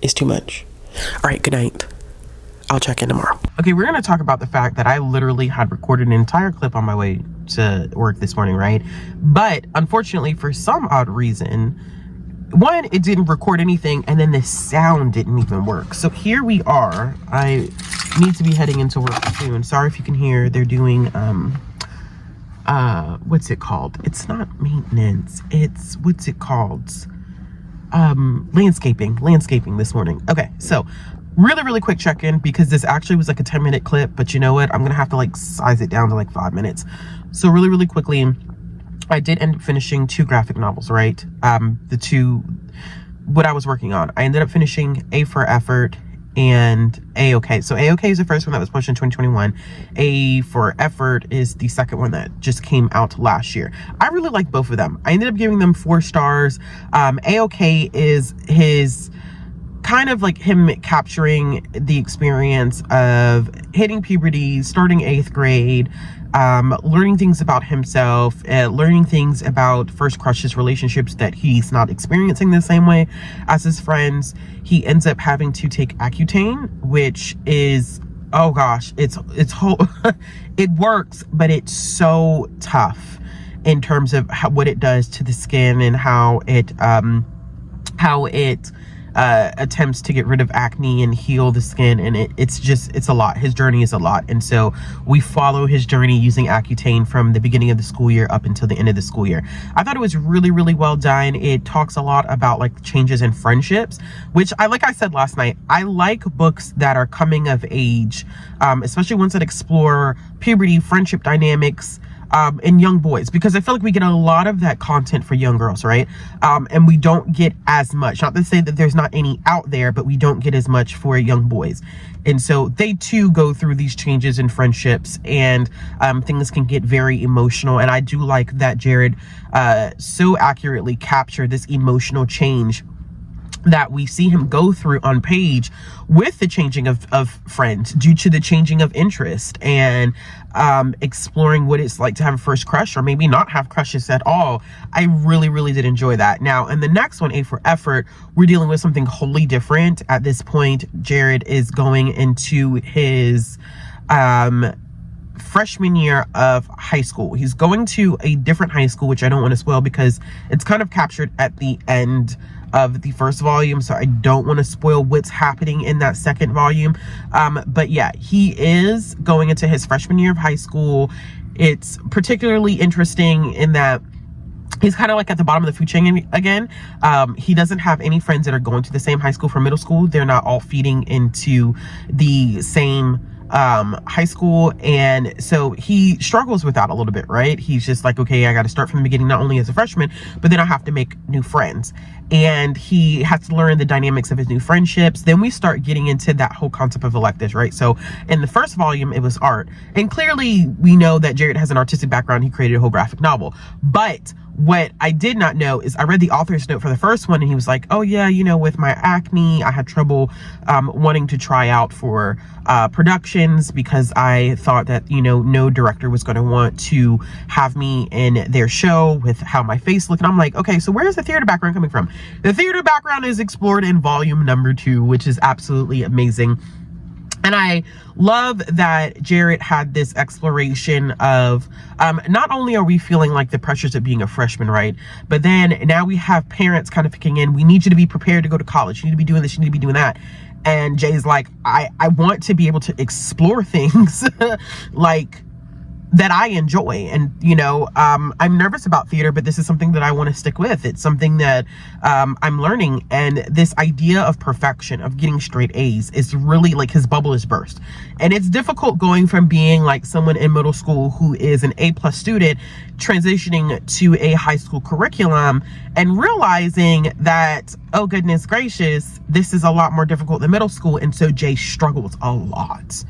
It's too much. All right, good night. I'll check in tomorrow. Okay, we're going to talk about the fact that I literally had recorded an entire clip on my way to work this morning, right? But unfortunately, for some odd reason, one, it didn't record anything, and then the sound didn't even work. So here we are. I need to be heading into work soon. Sorry if you can hear, they're doing what's it called? It's not maintenance. It's, what's it called? Landscaping this morning. Okay, so really quick check-in, because this actually was like a 10-minute clip, but you know what? I'm gonna have to like size it down to like 5 minutes. So really quickly, I did end up finishing 2 graphic novels, right? What I was working on. I ended up finishing A for Effort and A-OK. So A-OK is the first one that was published in 2021. A for Effort is the second one that just came out last year. I really like both of them. I ended up giving them 4 stars. A-OK is his kind of like him capturing the experience of hitting puberty, starting 8th grade, learning things about himself, learning things about first crushes, relationships that he's not experiencing the same way as his friends. He ends up having to take Accutane, which is, oh gosh, it's whole it works, but it's so tough in terms of what it does to the skin and how it attempts to get rid of acne and heal the skin, and it's a lot. His journey is a lot, and so we follow his journey using Accutane from the beginning of the school year up until the end of the school year. I thought it was really, really well done. It talks a lot about like changes in friendships, which like I said last night, I like books that are coming of age, especially ones that explore puberty, friendship dynamics, in young boys, because I feel like we get a lot of that content for young girls, right? And we don't get as much, not to say that there's not any out there, but we don't get as much for young boys. And so they too go through these changes in friendships, and things can get very emotional. And I do like that Jared so accurately captured this emotional change that we see him go through on page with the changing of friends due to the changing of interest, and exploring what it's like to have a first crush or maybe not have crushes at all. I really, really did enjoy that. Now, in the next one, A for Effort, we're dealing with something wholly different. At this point, Jared is going into his freshman year of high school. He's going to a different high school, which I don't want to spoil because it's kind of captured at the end of the first volume, so I don't want to spoil what's happening in that second volume. But yeah, he is going into his freshman year of high school. It's particularly interesting in that he's kind of like at the bottom of the food chain again. He doesn't have any friends that are going to the same high school from middle school. They're not all feeding into the same high school, and so he struggles with that a little bit, right? He's just like, okay, I got to start from the beginning, not only as a freshman, but then I have to make new friends, and he has to learn the dynamics of his new friendships. Then we start getting into that whole concept of electives, right? So in the first volume, it was art, and clearly we know that Jared has an artistic background. He created a whole graphic novel, but what I did not know is I read the author's note for the first one, and he was like, oh yeah, you know, with my acne, I had trouble wanting to try out for productions because I thought that, you know, no director was going to want to have me in their show with how my face looked. And I'm like, okay, so where's the theater background coming from? The theater background is explored in volume number 2, which is absolutely amazing. And I love that Jared had this exploration of not only are we feeling like the pressures of being a freshman, right? But then now we have parents kind of kicking in. We need you to be prepared to go to college. You need to be doing this. You need to be doing that. And Jay's like, I want to be able to explore things like that I enjoy. And, you know, I'm nervous about theater, but this is something that I want to stick with. It's something that I'm learning. And this idea of perfection, of getting straight A's, is really like his bubble is burst. And it's difficult going from being like someone in middle school who is an A+ student transitioning to a high school curriculum and realizing that, oh goodness gracious, this is a lot more difficult than middle school. And so Jay struggles a lot.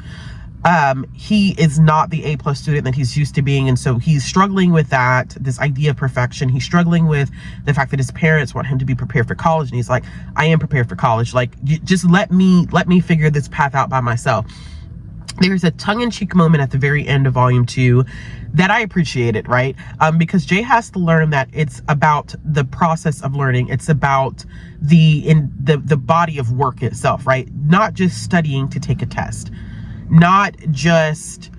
He is not the A+ student that he's used to being, and so he's struggling with that, this idea of perfection. He's struggling with the fact that his parents want him to be prepared for college, and he's like, I am prepared for college. Like, just let me figure this path out by myself. There's a tongue-in-cheek moment at the very end of volume 2 that I appreciated, right? Because Jay has to learn that it's about the process of learning. It's about the body of work itself, right? Not just studying to take a test. Not just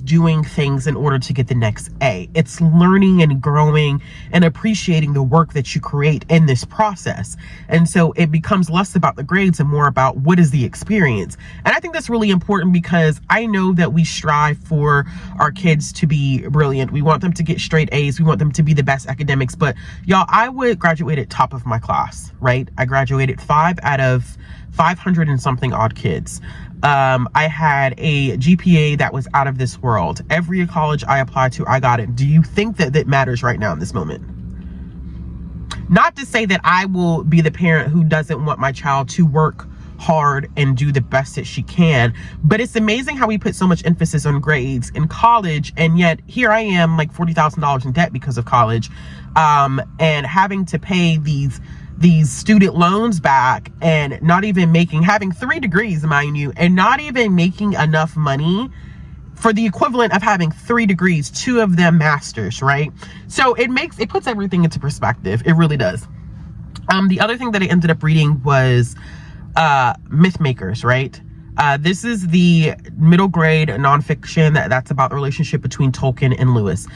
doing things in order to get the next A. It's learning and growing and appreciating the work that you create in this process. And so it becomes less about the grades and more about what is the experience. And I think that's really important because I know that we strive for our kids to be brilliant. We want them to get straight A's. We want them to be the best academics. But y'all, I would graduate at top of my class, right? I graduated 5 out of 500 and something odd kids. I had a GPA that was out of this world. Every college I applied to, I got it. Do you think that that matters right now in this moment? Not to say that I will be the parent who doesn't want my child to work hard and do the best that she can, but it's amazing how we put so much emphasis on grades in college, and yet here I am like $40,000 in debt because of college, and having to pay these student loans back, and not even having 3 degrees, mind you, and not even making enough money for the equivalent of having 3 degrees, 2 of them masters, right? So it puts everything into perspective. It really does. The other thing that I ended up reading was Myth Makers, right? This is the middle grade nonfiction that's about the relationship between Tolkien and Lewis.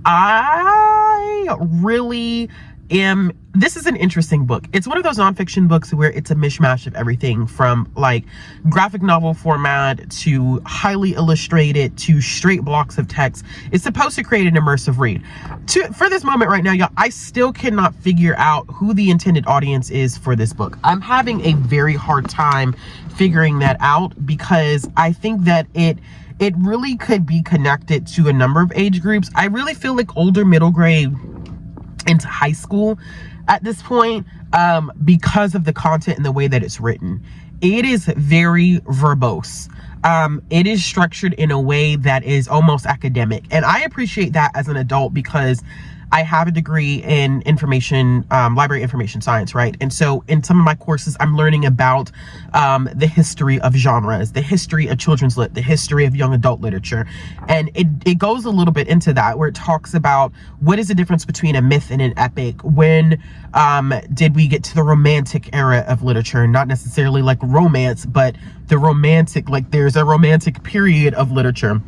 I really this is an interesting book. It's one of those nonfiction books where it's a mishmash of everything from like graphic novel format to highly illustrated to straight blocks of text. It's supposed to create an immersive read. For this moment right now, y'all, I still cannot figure out who the intended audience is for this book. I'm having a very hard time figuring that out because I think that it really could be connected to a number of age groups. I really feel like older middle grade into high school at this point, because of the content and the way that it's written. It is very verbose. It is structured in a way that is almost academic. And I appreciate that as an adult because I have a degree in library information science, right? And so in some of my courses, I'm learning about the history of genres, the history of children's lit, the history of young adult literature. And it goes a little bit into that, where it talks about what is the difference between a myth and an epic. When did we get to the romantic era of literature? Not necessarily like romance, but the romantic, like there's a romantic period of literature.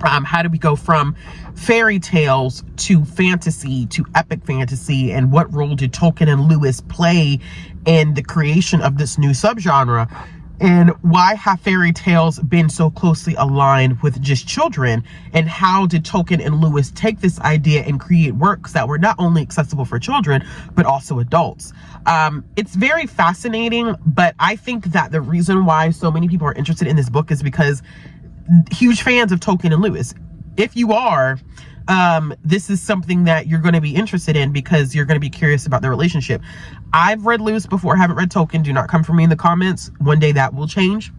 How do we go from fairy tales to fantasy to epic fantasy, and what role did Tolkien and Lewis play in the creation of this new subgenre? And why have fairy tales been so closely aligned with just children? And how did Tolkien and Lewis take this idea and create works that were not only accessible for children, but also adults? It's very fascinating, but I think that the reason why so many people are interested in this book is because huge fans of Tolkien and Lewis. If you are, this is something that you're going to be interested in because you're going to be curious about their relationship. I've read Lewis before, haven't read Tolkien. Do not come for me in the comments. One day that will change.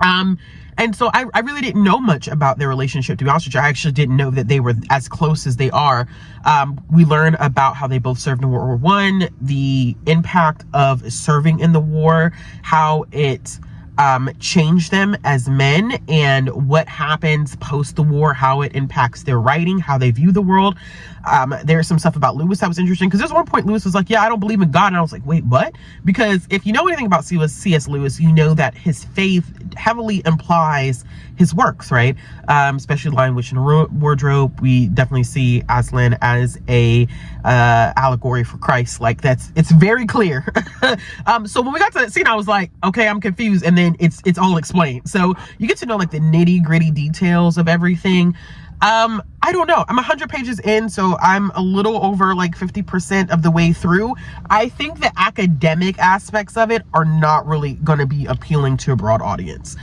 And so I really didn't know much about their relationship, to be honest with you. I actually didn't know that they were as close as they are. We learn about how they both served in World War I, the impact of serving in the war, how it change them as men, and what happens post the war, how it impacts their writing, how they view the world. There's some stuff about Lewis that was interesting, because there's one point Lewis was like, yeah, I don't believe in God. And I was like, wait, what? Because if you know anything about C.S. Lewis, you know that his faith heavily implies his works, right? Especially Lion, Witch, and Wardrobe. We definitely see Aslan as a allegory for Christ. Like it's very clear. So when we got to that scene, I was like, okay, I'm confused. And then it's all explained. So you get to know like the nitty gritty details of everything. I don't know. I'm 100 pages in, so I'm a little over like 50% of the way through. I think the academic aspects of it are not really going to be appealing to a broad audience.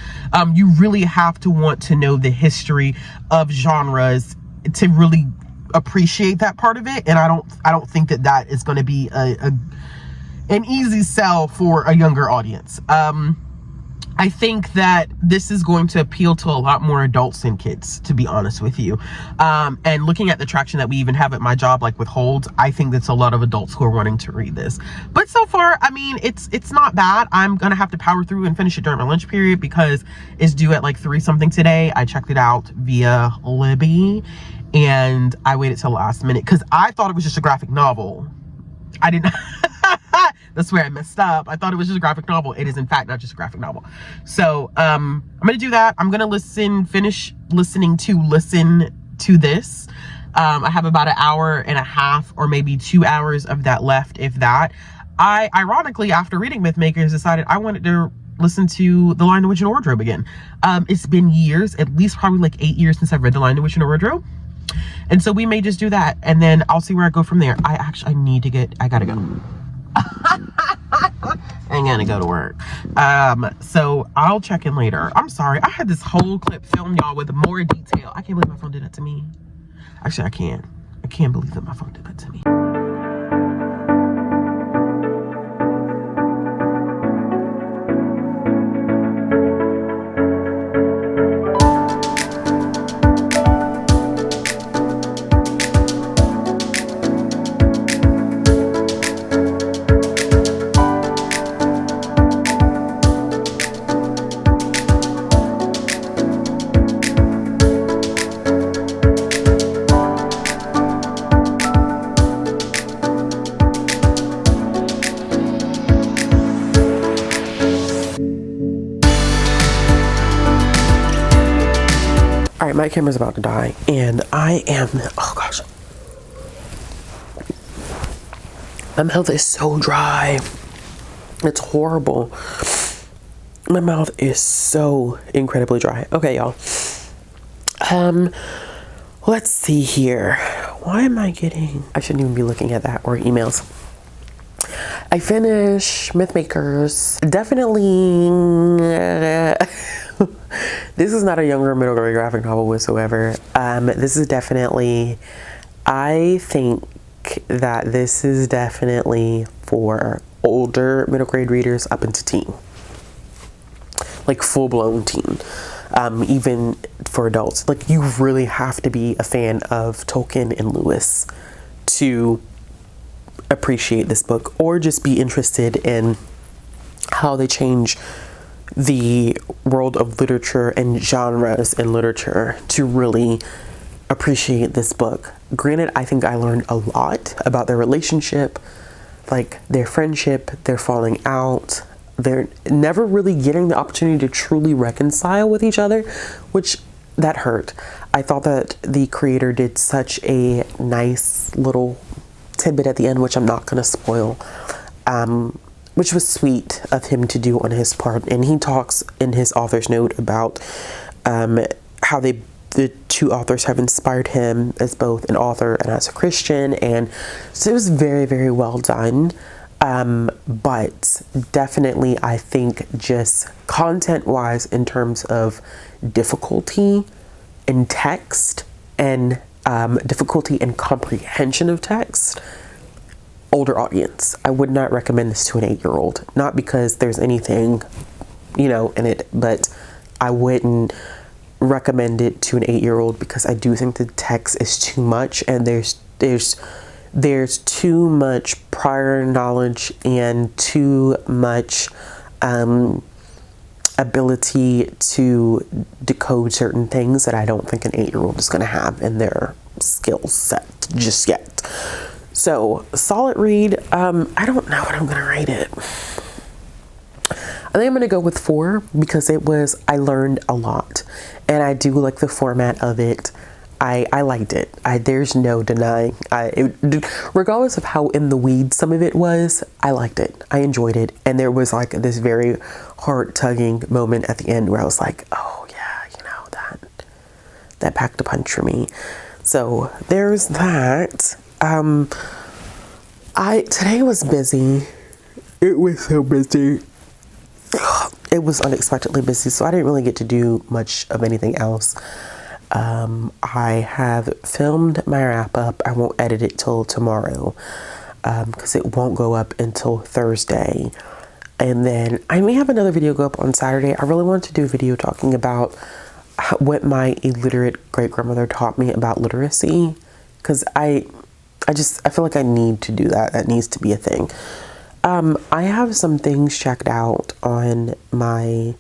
You really have to want to know the history of genres to really appreciate that part of it. And I don't think that is going to be an easy sell for a younger audience. I think that this is going to appeal to a lot more adults than kids, to be honest with you. And looking at the traction that we even have at my job, like with Holds, I think that's a lot of adults who are wanting to read this. But so far, I mean, it's not bad. I'm gonna have to power through and finish it during my lunch period because it's due at like 3 something today. I checked it out via Libby and I waited till last minute because I thought it was just a graphic novel. I didn't. That's where I messed up. I thought it was just a graphic novel. It is in fact not just a graphic novel. So I'm gonna do that. I'm gonna finish listening to this. I have about an hour and a half or maybe 2 hours of that left, if that. I ironically, after reading Mythmakers, decided I wanted to listen to The Lion, the Witch, and Wardrobe again. It's been years, at least probably like 8 years since I've read The Lion, the Witch, and Wardrobe. And so we may just do that, and then I'll see where I go from there. I gotta go. I'm gonna go to work. So I'll check in later. I'm sorry, I had this whole clip filmed, y'all, with more detail. I can't believe my phone did that to me. Actually, I can't believe that my phone did that to me. All right, my camera's about to die, and I am, oh gosh. My mouth is so dry. It's horrible. My mouth is so incredibly dry. Okay, y'all. Let's see here. Why am I getting... I shouldn't even be looking at that or emails. I finished Mythmakers. Definitely... this is not a younger middle grade graphic novel whatsoever. This is definitely... I think that this is definitely for older middle grade readers up into teen. Like full-blown teen. Even for adults. Like, you really have to be a fan of Tolkien and Lewis to appreciate this book, or just be interested in how they change the world of literature and genres in literature to really appreciate this book. Granted, I think I learned a lot about their relationship, like their friendship, their falling out. They're never really getting the opportunity to truly reconcile with each other, which that hurt. I thought that the creator did such a nice little tidbit at the end, which I'm not going to spoil, which was sweet of him to do on his part. And he talks in his author's note about how the two authors have inspired him as both an author and as a Christian. And so it was very, very well done. But definitely, I think just content-wise, in terms of difficulty in text and difficulty in comprehension of text, older audience. I would not recommend this to an 8-year-old. Not because there's anything, in it, but I wouldn't recommend it to an 8-year-old because I do think the text is too much, and there's too much prior knowledge and too much ability to decode certain things that I don't think an 8-year-old is going to have in their skill set just yet. So, solid read. I don't know what I'm going to rate it. I think I'm going to go with 4 because I learned a lot, and I do like the format of it. I liked it. There's no denying. Regardless of how in the weeds some of it was, I liked it. I enjoyed it. And there was like this very heart-tugging moment at the end where I was like, oh yeah, that packed a punch for me. So there's that. Today was busy. It was so busy. It was unexpectedly busy, so I didn't really get to do much of anything else. I have filmed my wrap up. I won't edit it till tomorrow because it won't go up until Thursday. And then I may have another video go up on Saturday. I really want to do a video talking about what my illiterate great-grandmother taught me about literacy, because I feel like I need to do that. That needs to be a thing. I have some things checked out on my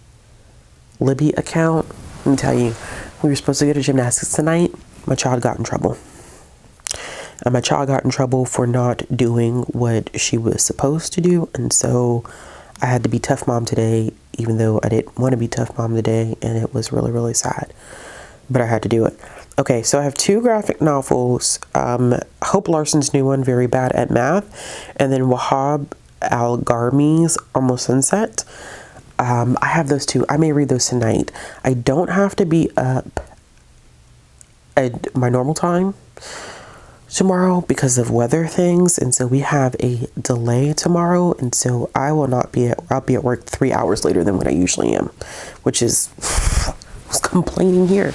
Libby account. Let me tell you. We were supposed to go to gymnastics tonight. My child got in trouble. And my child got in trouble for not doing what she was supposed to do. And so I had to be tough mom today, even though I didn't want to be tough mom today. And it was really, really sad. But I had to do it. Okay, so I have 2 graphic novels. Hope Larson's new one, Very Bad at Math. And then Wahab Al-Gharmi's Almost Sunset. I have those 2. I may read those tonight. I don't have to be up at my normal time tomorrow because of weather things, and so we have a delay tomorrow, and so I'll be at work 3 hours later than what I usually am, which is I was complaining here.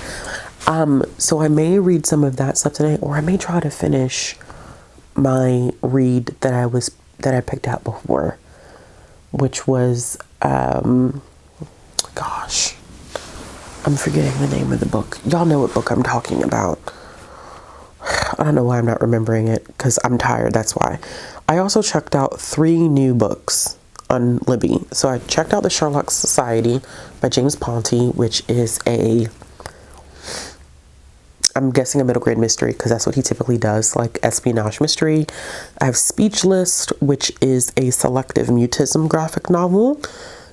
So I may read some of that stuff tonight, or I may try to finish my read that I picked out before, which was gosh, I'm forgetting the name of the book. Y'all know what book I'm talking about. I don't know why I'm not remembering it, because I'm tired, that's why. I also checked out 3 new books on Libby. So I checked out The Sherlock Society by James Ponty, which is I'm guessing a middle grade mystery, because that's what he typically does, like espionage mystery. I have Speechless, which is a selective mutism graphic novel.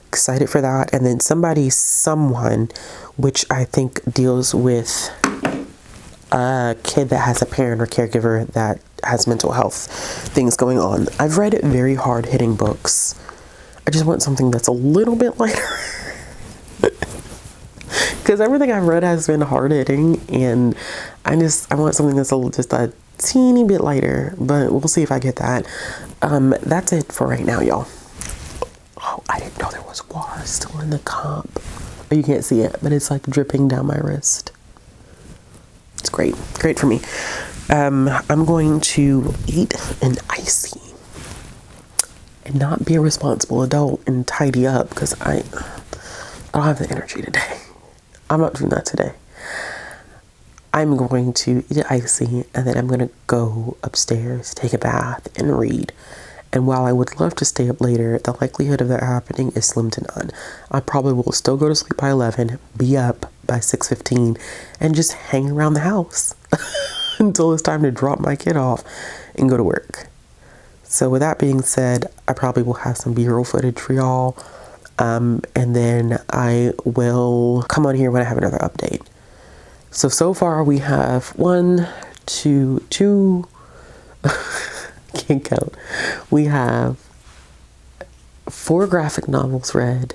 Excited for that. And then Someone, which I think deals with a kid that has a parent or caregiver that has mental health things going on. I've read very hard-hitting books. I just want something that's a little bit lighter. Because everything I've read has been hard-hitting, and I want something that's just a teeny bit lighter, but we'll see if I get that. That's it for right now, y'all. Oh, I didn't know there was water still in the cup. Oh, you can't see it, but it's like dripping down my wrist. It's great for me. I'm going to eat an icy and not be a responsible adult and tidy up, because I don't have the energy today. I'm not doing that today. I'm going to eat an icy, and then I'm going to go upstairs, take a bath, and read. And while I would love to stay up later, the likelihood of that happening is slim to none. I probably will still go to sleep by 11, be up by 6:15, and just hang around the house until it's time to drop my kid off and go to work. So with that being said, I probably will have some B-roll footage for y'all. And then I will come on here when I have another update. So far we have 1, 2, 2, can't count. We have 4 graphic novels read.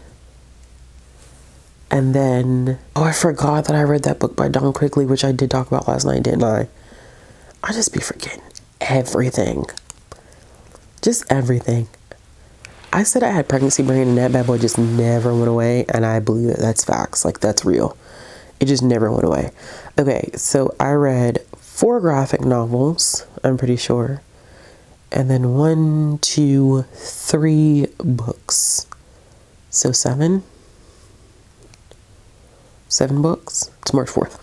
And then, I forgot that I read that book by Don Quigley, which I did talk about last night, didn't I? I just be forgetting everything. Just everything. I said I had pregnancy brain, and that bad boy just never went away, and I believe that that's facts. Like, that's real. It just never went away. Okay, so I read 4 graphic novels, I'm pretty sure. And then 1, 2, 3 books. So 7? 7 books? It's March 4th.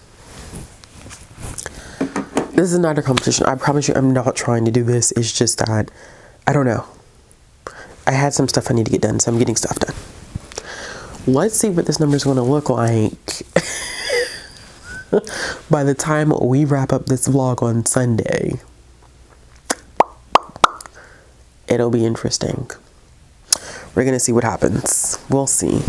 This is not a competition. I promise you I'm not trying to do this. It's just that, I don't know. I had some stuff I need to get done, so I'm getting stuff done. Let's see what this number is going to look like by the time we wrap up this vlog on Sunday. It'll be interesting. We're going to see what happens. We'll see.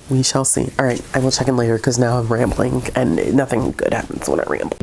We shall see. All right, I will check in later, because now I'm rambling, and nothing good happens when I ramble.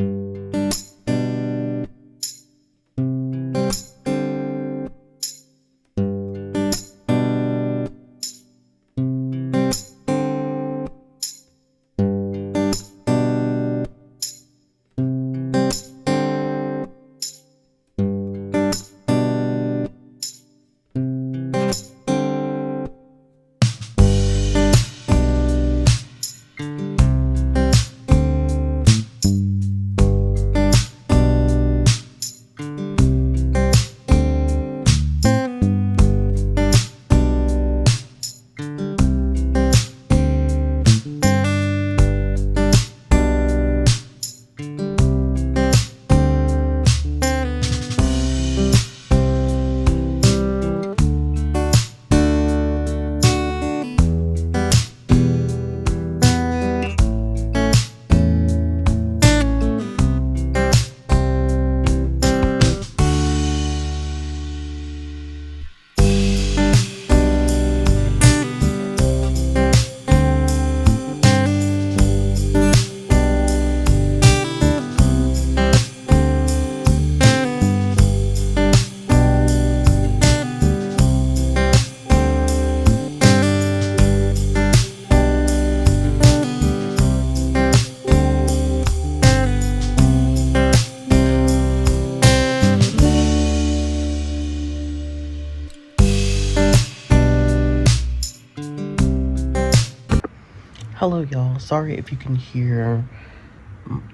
Hello, y'all. Sorry if you can hear,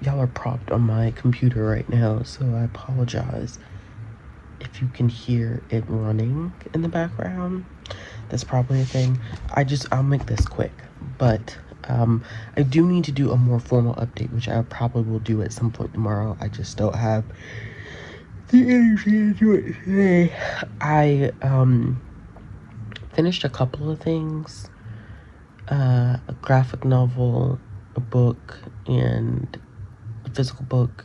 y'all are propped on my computer right now, so I apologize if you can hear it running in the background. That's probably a thing. I'll make this quick, but I do need to do a more formal update, which I probably will do at some point tomorrow. I just don't have the energy to do it today. I finished a couple of things. A graphic novel, a book, and a physical book,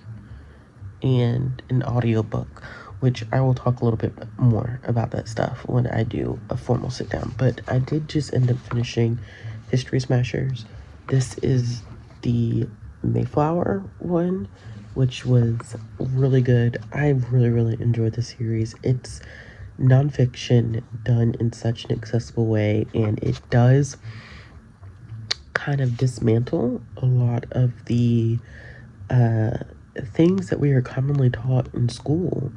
and an audio book, which I will talk a little bit more about that stuff when I do a formal sit down. But I did just end up finishing History Smashers. This is the Mayflower one, which was really good. I really enjoyed the series. It's nonfiction done in such an accessible way, and it does kind of dismantle a lot of the things that we are commonly taught in school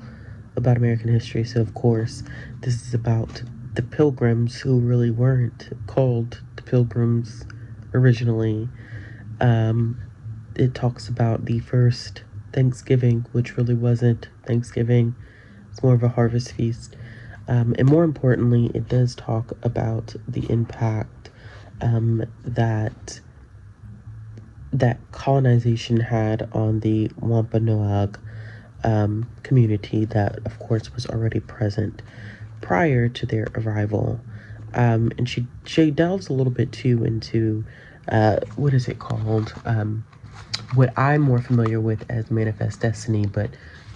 about American history. So, of course, this is about the Pilgrims, who really weren't called the Pilgrims originally. It talks about the first Thanksgiving, which really wasn't Thanksgiving. It's more of a harvest feast. And more importantly, it does talk about the impact that colonization had on the Wampanoag community that, of course, was already present prior to their arrival. And she delves a little bit, too, into, what is it called? What I'm more familiar with as Manifest Destiny, but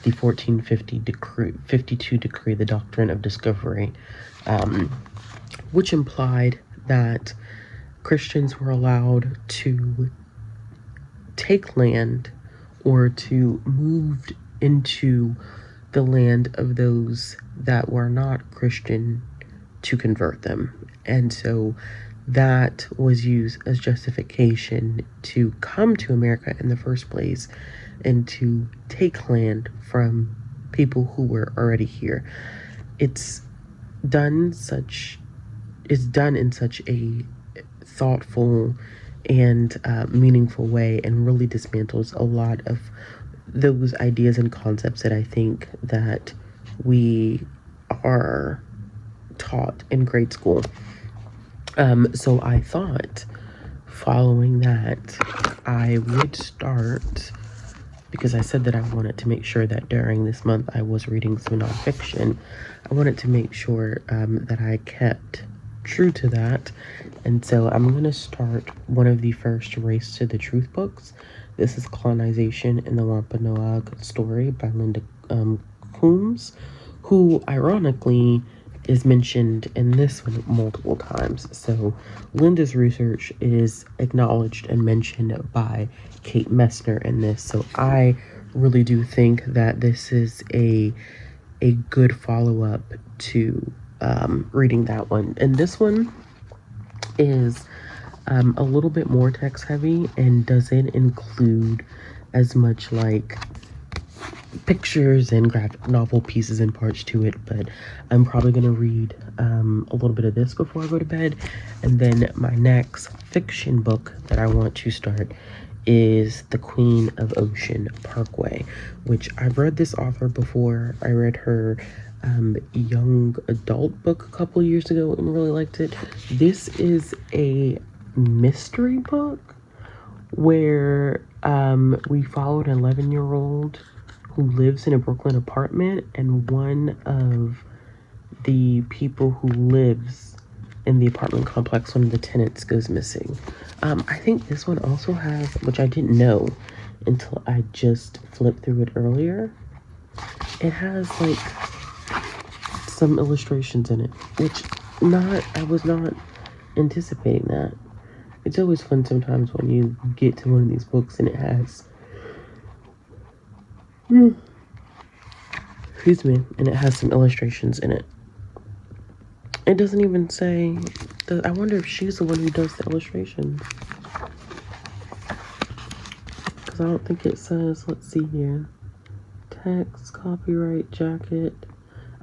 the 1452 decree, the Doctrine of Discovery, which implied that Christians were allowed to take land or to move into the land of those that were not Christian to convert them. And so that was used as justification to come to America in the first place and to take land from people who were already here. It's done in such a thoughtful and meaningful way, and really dismantles a lot of those ideas and concepts that I think that we are taught in grade school. So I thought, following that, I would start, because I said that I wanted to make sure that during this month I was reading some nonfiction. I wanted to make sure that I kept true to that. And so I'm going to start one of the first Race to the Truth books. This is Colonization in the Wampanoag Story by Linda Coombs, who ironically is mentioned in this one multiple times. So Linda's research is acknowledged and mentioned by Kate Messner in this. So I really do think that this is a good follow-up to reading that one. And this one is a little bit more text heavy and doesn't include as much like pictures and graphic novel pieces and parts to it, but I'm probably going to read a little bit of this before I go to bed. And then my next fiction book that I want to start is The Queen of Ocean Parkway, which I've read this author before. I read her young adult book a couple years ago and really liked it. This is a mystery book where we followed an 11-year-old who lives in a Brooklyn apartment, and one of the people who lives in the apartment complex, one of the tenants, goes missing. I think this one also has, which I didn't know until I just flipped through it earlier, it has like some illustrations in it, which I was not anticipating that. It's always fun sometimes when you get to one of these books and it has and it has some illustrations in it. It doesn't even say I wonder if she's the one who does the illustrations, because I don't think it says. Let's see here. Text, copyright, jacket.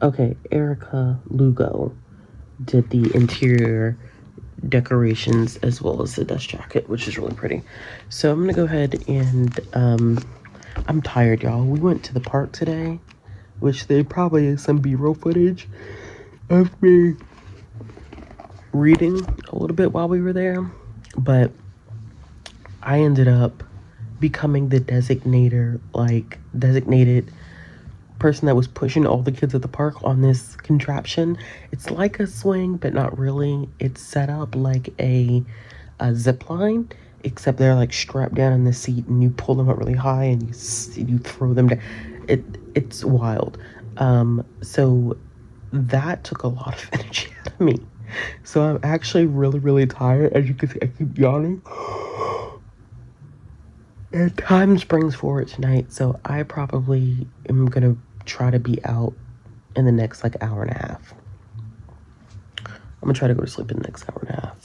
Okay, Erica Lugo did the interior decorations as well as the dust jacket, which is really pretty. So I'm gonna go ahead and I'm tired, y'all. We went to the park today, which there probably is some B-roll footage of me reading a little bit while we were there, but I ended up becoming the designated person that was pushing all the kids at the park on this contraption. It's like a swing, but not really. It's set up like a zip line, except they're like strapped down in the seat, and you pull them up really high and you throw them down. It's wild. So that took a lot of energy out of me. So I'm actually really tired. As you can see, I keep yawning. And time springs forward tonight, so I probably am gonna try to be out in the next like hour and a half. I'm gonna try to go to sleep in the next hour and a half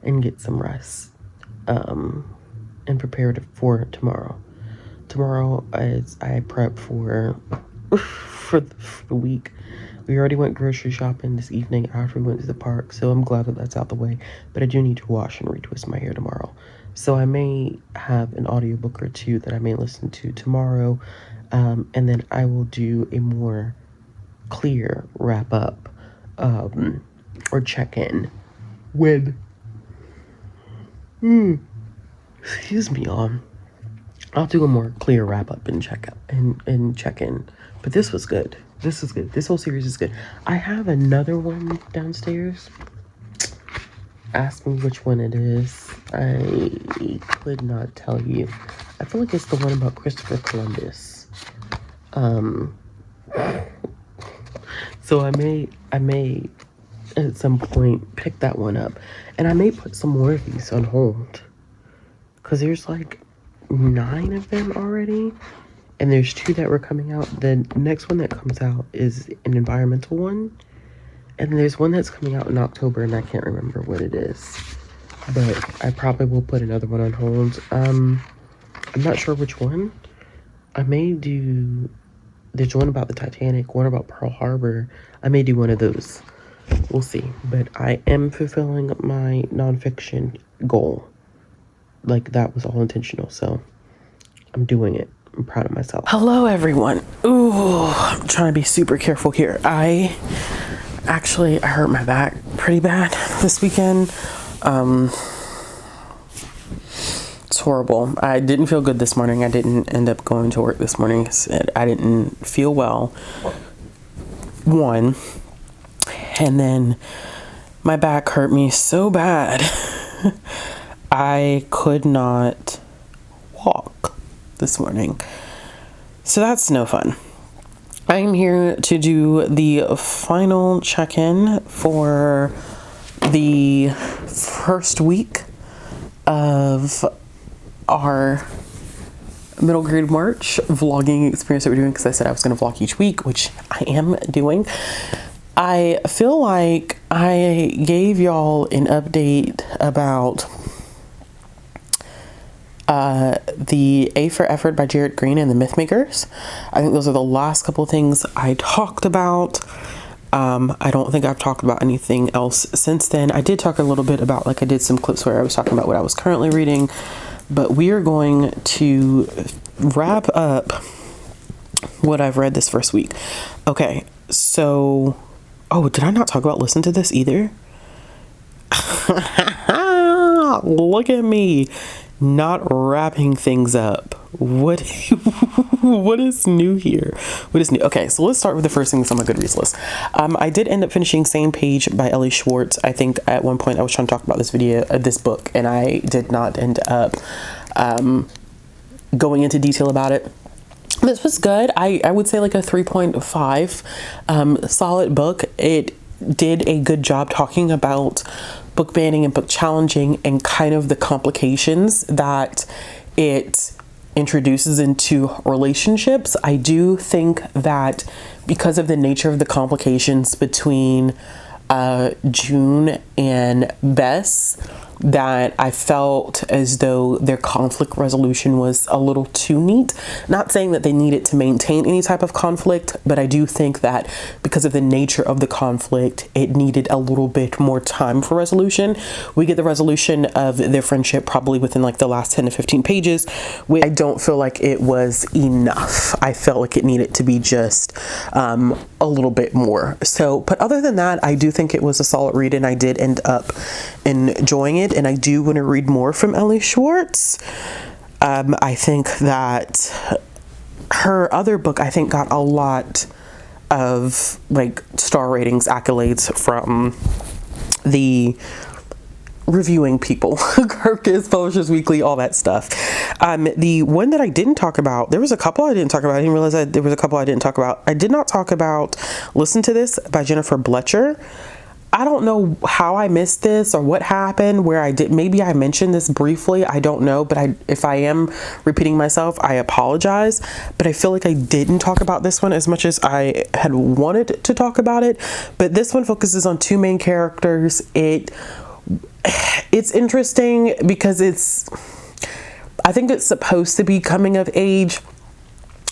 and get some rest, and prepare for tomorrow. Tomorrow, as I prep for the week, we already went grocery shopping this evening after we went to the park, so I'm glad that that's out the way. But I do need to wash and retwist my hair tomorrow, so I may have an audiobook or two that I may listen to tomorrow, and then I will do a more clear wrap up, or check in when. Excuse me, I'll do a more clear wrap up and check in. But this was good. This is good. This whole series is good. I have another one downstairs. Ask me which one it is. I could not tell you. I feel like it's the one about Christopher Columbus. So I may at some point pick that one up, and I may put some more of these on hold, because there's like 9 of them already, and there's 2 that were coming out. The next one that comes out is an environmental one, and there's one that's coming out in October, and I can't remember what it is, but I probably will put another one on hold. I'm not sure which one. I may do, there's one about the Titanic, one about Pearl Harbor. I may do one of those. We'll see. But I am fulfilling my nonfiction goal. Like, that was all intentional, so I'm doing it. I'm proud of myself. Hello, everyone. Ooh, I'm trying to be super careful here. I hurt my back pretty bad this weekend. It's horrible. I didn't feel good this morning. I didn't end up going to work this morning. I didn't feel well. One. And then my back hurt me so bad. I could not walk this morning. So that's no fun. I'm here to do the final check-in for the first week of our middle grade March vlogging experience that we're doing, because I said I was going to vlog each week, which I am doing. I feel like I gave y'all an update about the A for Effort by Jared Green and the Mythmakers. I think those are the last couple of things I talked about. I don't think I've talked about anything else since then. I did talk a little bit about, like, I did some clips where I was talking about what I was currently reading, but we are going to wrap up what I've read this first week. Okay, so, oh, did I not talk about Listen to This either? Look at me, not wrapping things up. What is new here? What is new? Okay, so let's start with the first thing that's on my Goodreads list. I did end up finishing Same Page by Ellie Schwartz. I think at one point I was trying to talk about this book, and I did not end up going into detail about it. This was good. I would say like a 3.5. Solid book. It did a good job talking about book banning and book challenging and kind of the complications that it introduces into relationships. I do think that because of the nature of the complications between June and Bess, that I felt as though their conflict resolution was a little too neat. Not saying that they needed to maintain any type of conflict, but I do think that because of the nature of the conflict, it needed a little bit more time for resolution. We get the resolution of their friendship probably within like the last 10 to 15 pages, which I don't feel like it was enough. I felt like it needed to be just a little bit more. So, but other than that, I do think it was a solid read, and I did end up enjoying it. And I do want to read more from Ellie Schwartz. I think that her other book, I think, got a lot of like star ratings, accolades from the reviewing people, Kirkus, Publishers Weekly, all that stuff. The one that I didn't talk about, there was a couple I didn't talk about. I didn't realize there was a couple I didn't talk about. I did not talk about Listen to This by Jennifer Bletcher. I don't know how I missed this or what happened where I did. Maybe I mentioned this briefly. I don't know. But if I am repeating myself, I apologize. But I feel like I didn't talk about this one as much as I had wanted to talk about it. But this one focuses on two main characters. It's interesting because I think it's supposed to be coming of age,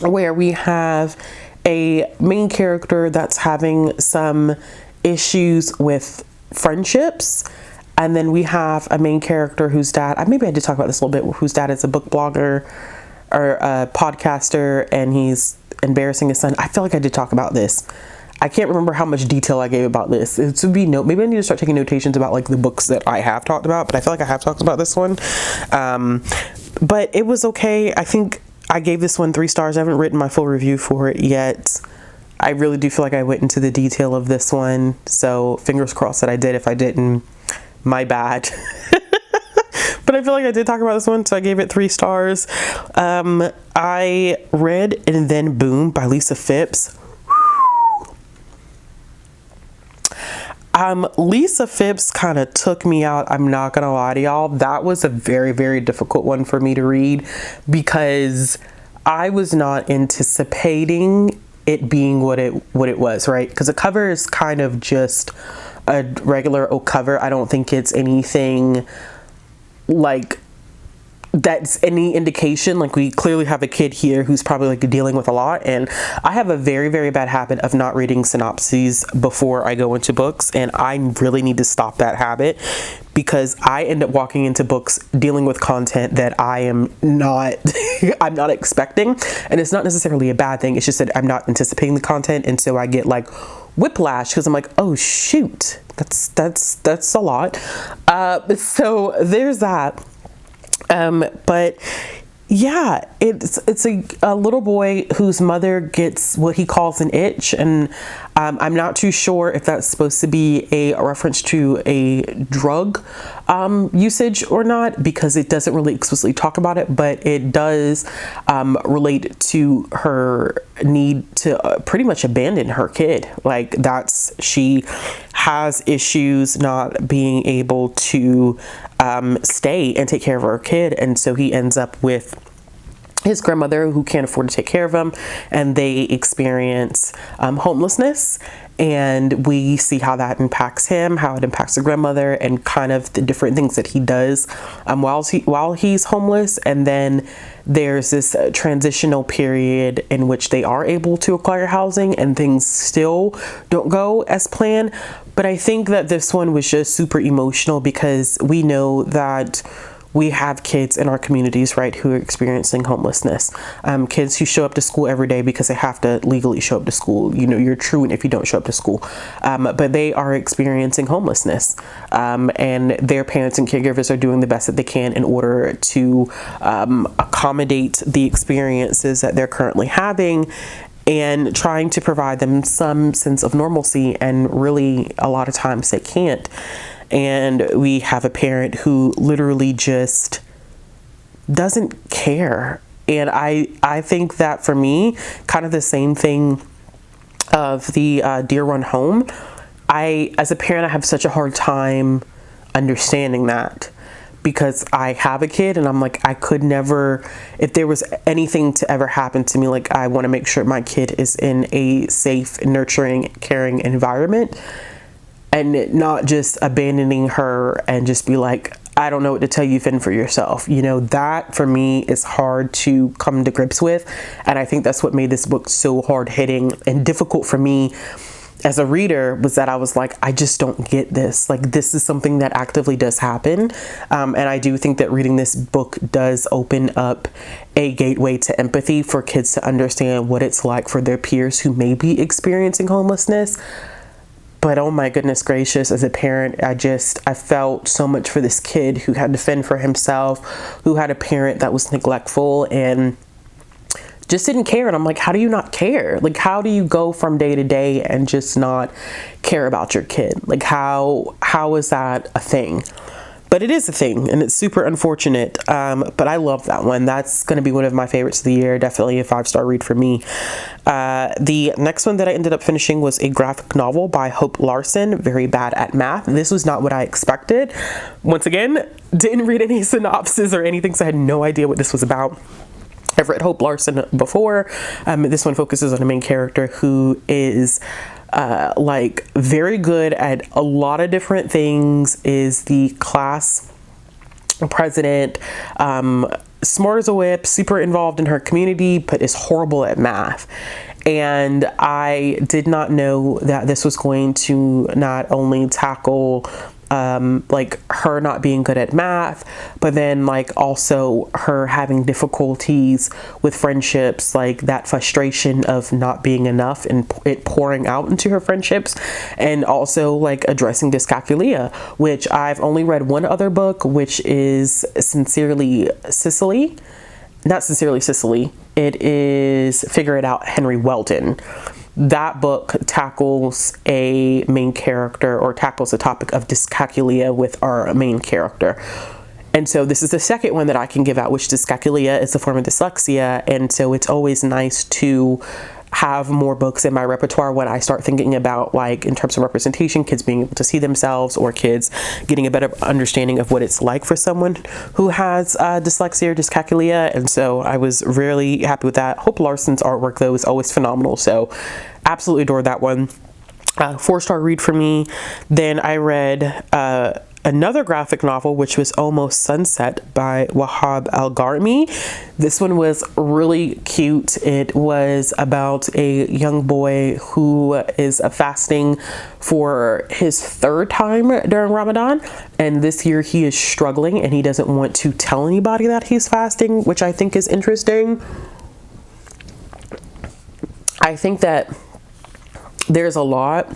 where we have a main character that's having some issues with friendships, and then we have a main character whose dad, maybe I did talk about this a little bit, whose dad is a book blogger or a podcaster, and he's embarrassing his son. I feel like I did talk about this. I can't remember how much detail I gave about this. It would be maybe I need to start taking notations about like the books that I have talked about, but I feel like I have talked about this one. But it was okay. I think I gave this one 3 stars. I haven't written my full review for it yet. I really do feel like I went into the detail of this one. So fingers crossed that I did. If I didn't, my bad. But I feel like I did talk about this one, so I gave it 3 stars. I read And Then Boom by Lisa Phipps. Lisa Phipps kind of took me out. I'm not gonna lie to y'all. That was a very, very difficult one for me to read because I was not anticipating it being what it was, right? Because the cover is kind of just a regular old cover. I don't think it's anything like that's any indication. Like, we clearly have a kid here who's probably like dealing with a lot, and I have a very, very bad habit of not reading synopses before I go into books, and I really need to stop that habit because I end up walking into books dealing with content that I am not I'm not expecting, and it's not necessarily a bad thing. It's just that I'm not anticipating the content, and so I get like whiplash because I'm like, oh shoot, that's a lot. So there's that. But yeah, it's a little boy whose mother gets what he calls an itch, and I'm not too sure if that's supposed to be a reference to a drug usage or not, because it doesn't really explicitly talk about it, but it does relate to her need to pretty much abandon her kid. Like, she has issues not being able to stay and take care of her kid, and so he ends up with his grandmother who can't afford to take care of him, and they experience homelessness, and we see how that impacts him, how it impacts the grandmother, and kind of the different things that he does while he's homeless. And then there's this transitional period in which they are able to acquire housing, and things still don't go as planned. But I think that this one was just super emotional because we know that we have kids in our communities, right, who are experiencing homelessness. Kids who show up to school every day because they have to legally show up to school. You know, you're truant if you don't show up to school. But they are experiencing homelessness. And their parents and caregivers are doing the best that they can in order to accommodate the experiences that they're currently having, and trying to provide them some sense of normalcy. And really, a lot of times they can't. And we have a parent who literally just doesn't care. And I think that for me, kind of the same thing of the Deer Run Home. As a parent, I have such a hard time understanding that, because I have a kid and I'm like, I could never, if there was anything to ever happen to me, like, I want to make sure my kid is in a safe, nurturing, caring environment, and not just abandoning her and just be like, I don't know what to tell you, fend for yourself. You know, that for me is hard to come to grips with. And I think that's what made this book so hard hitting and difficult for me as a reader, was that I was like, I just don't get this. Like, this is something that actively does happen. And I do think that reading this book does open up a gateway to empathy for kids to understand what it's like for their peers who may be experiencing homelessness. But oh my goodness gracious, as a parent, I felt so much for this kid who had to fend for himself, who had a parent that was neglectful and just didn't care. And I'm like, how do you not care? Like, how do you go from day to day and just not care about your kid? Like, how is that a thing? but it is a thing, and it's super unfortunate. But I love that one. That's going to be one of my favorites of the year. Definitely a 5-star read for me. The next one that I ended up finishing was a graphic novel by Hope Larson, Very Bad at Math. This was not what I expected. Once again, didn't read any synopsis or anything, so I had no idea what this was about. I've read Hope Larson before. This one focuses on a main character who is like very good at a lot of different things, is the class president, smart as a whip, super involved in her community, but is horrible at math. And I did not know that this was going to not only tackle like her not being good at math, but then like also her having difficulties with friendships, like that frustration of not being enough and it pouring out into her friendships, and also like addressing dyscalculia, which I've only read one other book, which is Sincerely Cicely. Not Sincerely Cicely. It is Figure It Out, Henry Weldon. That book tackles a main character, or tackles the topic of dyscalculia with our main character. And so this is the second one that I can give out, which dyscalculia is a form of dyslexia. And so it's always nice to have more books in my repertoire when I start thinking about, like, in terms of representation, kids being able to see themselves, or kids getting a better understanding of what it's like for someone who has dyslexia or dyscalculia. And so I was really happy with that. Hope Larson's artwork, though, is always phenomenal. So absolutely adored that one. 4-star read for me. Then I read another graphic novel, which was Almost Sunset by Wahab Al-Gharmi. This one was really cute. It was about a young boy who is fasting for his 3rd time during Ramadan, and this year he is struggling and he doesn't want to tell anybody that he's fasting, which I think is interesting. I think that there's a lot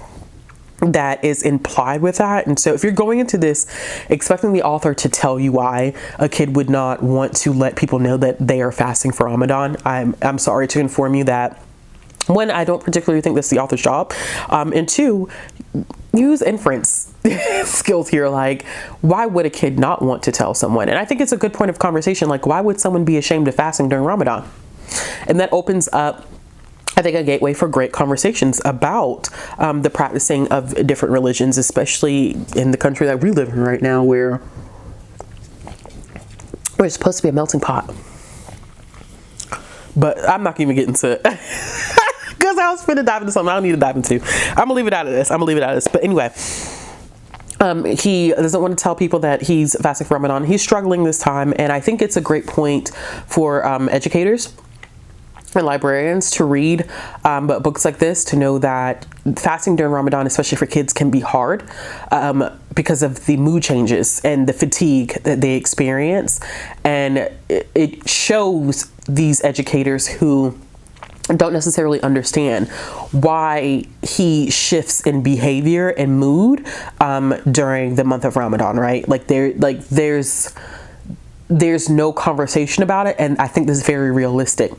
that is implied with that. And so if you're going into this expecting the author to tell you why a kid would not want to let people know that they are fasting for Ramadan, I'm sorry to inform you that, 1, I don't particularly think that's the author's job, and 2, use inference skills here. Like, why would a kid not want to tell someone? And I think it's a good point of conversation. Like, why would someone be ashamed of fasting during Ramadan? And that opens up, I think, a gateway for great conversations about the practicing of different religions, especially in the country that we live in right now, where we're supposed to be a melting pot. But I'm not even getting to it because I was finna dive into something I don't need to dive into. I'm gonna leave it out of this. But anyway, he doesn't want to tell people that he's fasting for Ramadan. He's struggling this time, and I think it's a great point for educators and librarians to read but books like this, to know that fasting during Ramadan, especially for kids, can be hard because of the mood changes and the fatigue that they experience. And it shows these educators who don't necessarily understand why he shifts in behavior and mood during the month of Ramadan, right? There's no conversation about it, and I think this is very realistic,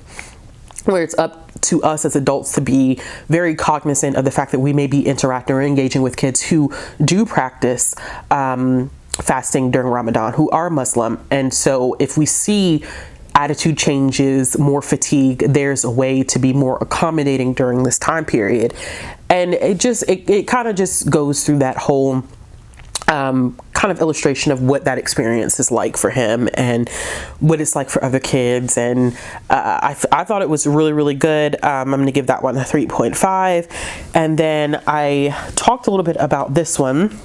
where it's up to us as adults to be very cognizant of the fact that we may be interacting or engaging with kids who do practice fasting during Ramadan, who are Muslim. And so if we see attitude changes, more fatigue, there's a way to be more accommodating during this time period. And it kind of just goes through that whole kind of illustration of what that experience is like for him and what it's like for other kids. And I thought it was really, really good. I'm going to give that one a 3.5. And then I talked a little bit about this one.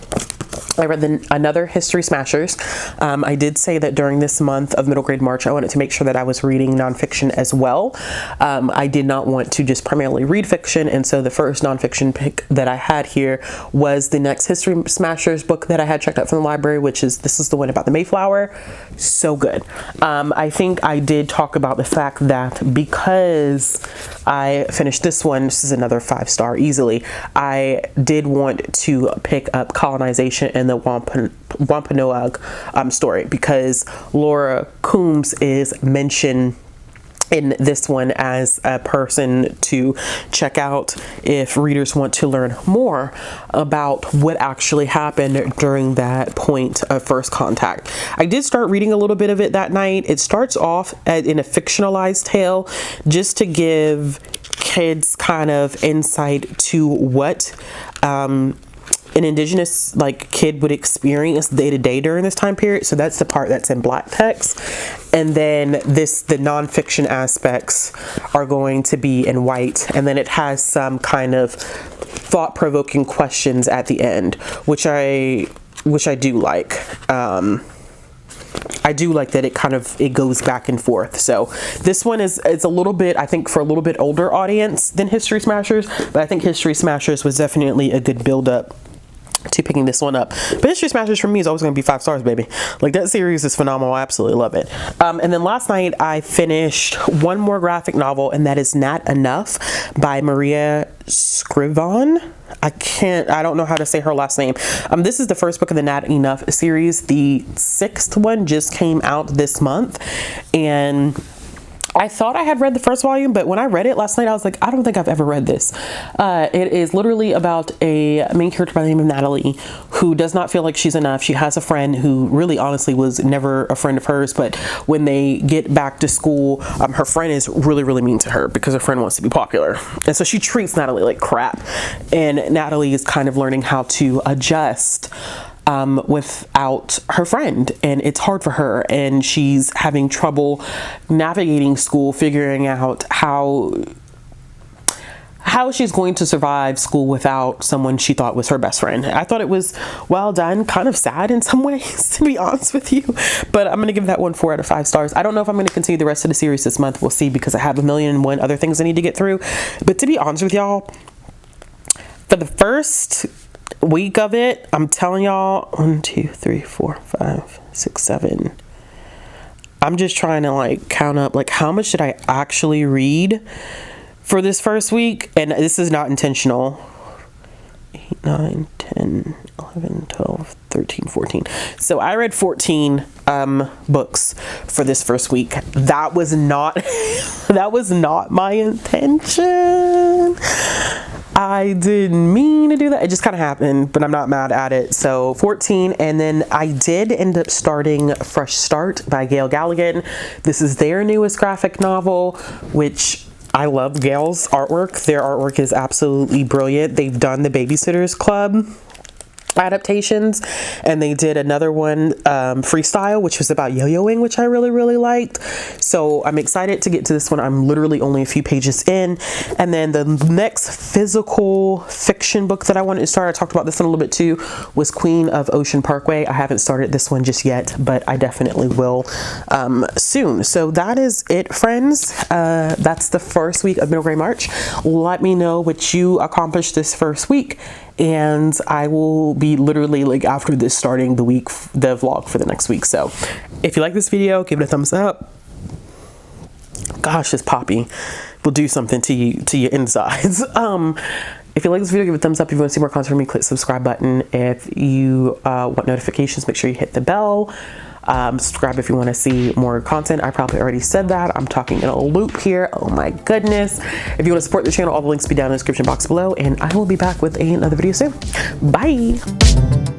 I read another History Smashers. I did say that during this month of middle grade March, I wanted to make sure that I was reading nonfiction as well. I did not want to just primarily read fiction, and so the first nonfiction pick that I had here was the next History Smashers book that I had checked out from the library, this is the one about the Mayflower. So good. I think I did talk about the fact that because I finished this one, this is another 5-star easily, I did want to pick up colonization and the Wampanoag story, because Laura Coombs is mentioned in this one as a person to check out if readers want to learn more about what actually happened during that point of first contact. I did start reading a little bit of it that night. It starts off in a fictionalized tale just to give kids kind of insight to what an indigenous like kid would experience day to day during this time period. So that's the part that's in black text. And then the nonfiction aspects are going to be in white. And then it has some kind of thought-provoking questions at the end, which I do like. I do like that it goes back and forth. So this one it's a little bit, I think, for a little bit older audience than History Smashers, but I think History Smashers was definitely a good build up to picking this one up. But History Smashers for me is always going to be 5 stars, baby. Like, that series is phenomenal. I absolutely love it. And then last night I finished one more graphic novel, and that is Not Enough by Maria Scrivon. I don't know how to say her last name. This is the first book of the Not Enough series. The 6th one just came out this month, and I thought I had read the first volume, but when I read it last night, I was like, I don't think I've ever read this. It is literally about a main character by the name of Natalie who does not feel like she's enough. She has a friend who really honestly was never a friend of hers, but when they get back to school, her friend is really, really mean to her because her friend wants to be popular. And so she treats Natalie like crap. And Natalie is kind of learning how to adjust without her friend, and it's hard for her, and she's having trouble navigating school, figuring out how she's going to survive school without someone she thought was her best friend. I thought it was well done, kind of sad in some ways, to be honest with you, but I'm going to give that one 4 out of 5 stars. I don't know if I'm going to continue the rest of the series this month. We'll see, because I have 1,000,001 other things I need to get through. But to be honest with y'all, for the first week of it, I'm telling y'all, 1, 2, 3, 4, 5, 6, 7. I'm just trying to like count up like how much did I actually read for this first week, and this is not intentional. 8, 9, 10, 11, 12, 13, 14. So I read 14 books for this first week. That was not my intention. I didn't mean to do that. It just kind of happened, but I'm not mad at it. So 14, and then I did end up starting Fresh Start by Gail Galligan. This is their newest graphic novel, which I love Gail's artwork. Their artwork is absolutely brilliant. They've done the Babysitters Club adaptations, and they did another one, Freestyle, which was about yo-yoing, which I really, really liked. So I'm excited to get to this one. I'm literally only a few pages in. And then the next physical fiction book that I wanted to start, I talked about this in a little bit too, was Queen of Ocean Parkway. I haven't started this one just yet, but I definitely will soon. So that is it, friends. That's the first week of Grade March. Let me know what you accomplished this first week, and I will be literally like after this starting the vlog for the next week. So if you like this video, give it a thumbs up. Gosh, this poppy will do something to your insides. If you like this video, give it a thumbs up. If you want to see more content from me, click the subscribe button. If you want notifications, make sure you hit the bell. Subscribe if you want to see more content. I probably already said that. I'm talking in a loop here. Oh my goodness. If you want to support the channel, all the links will be down in the description box below, and I will be back with another video soon. Bye.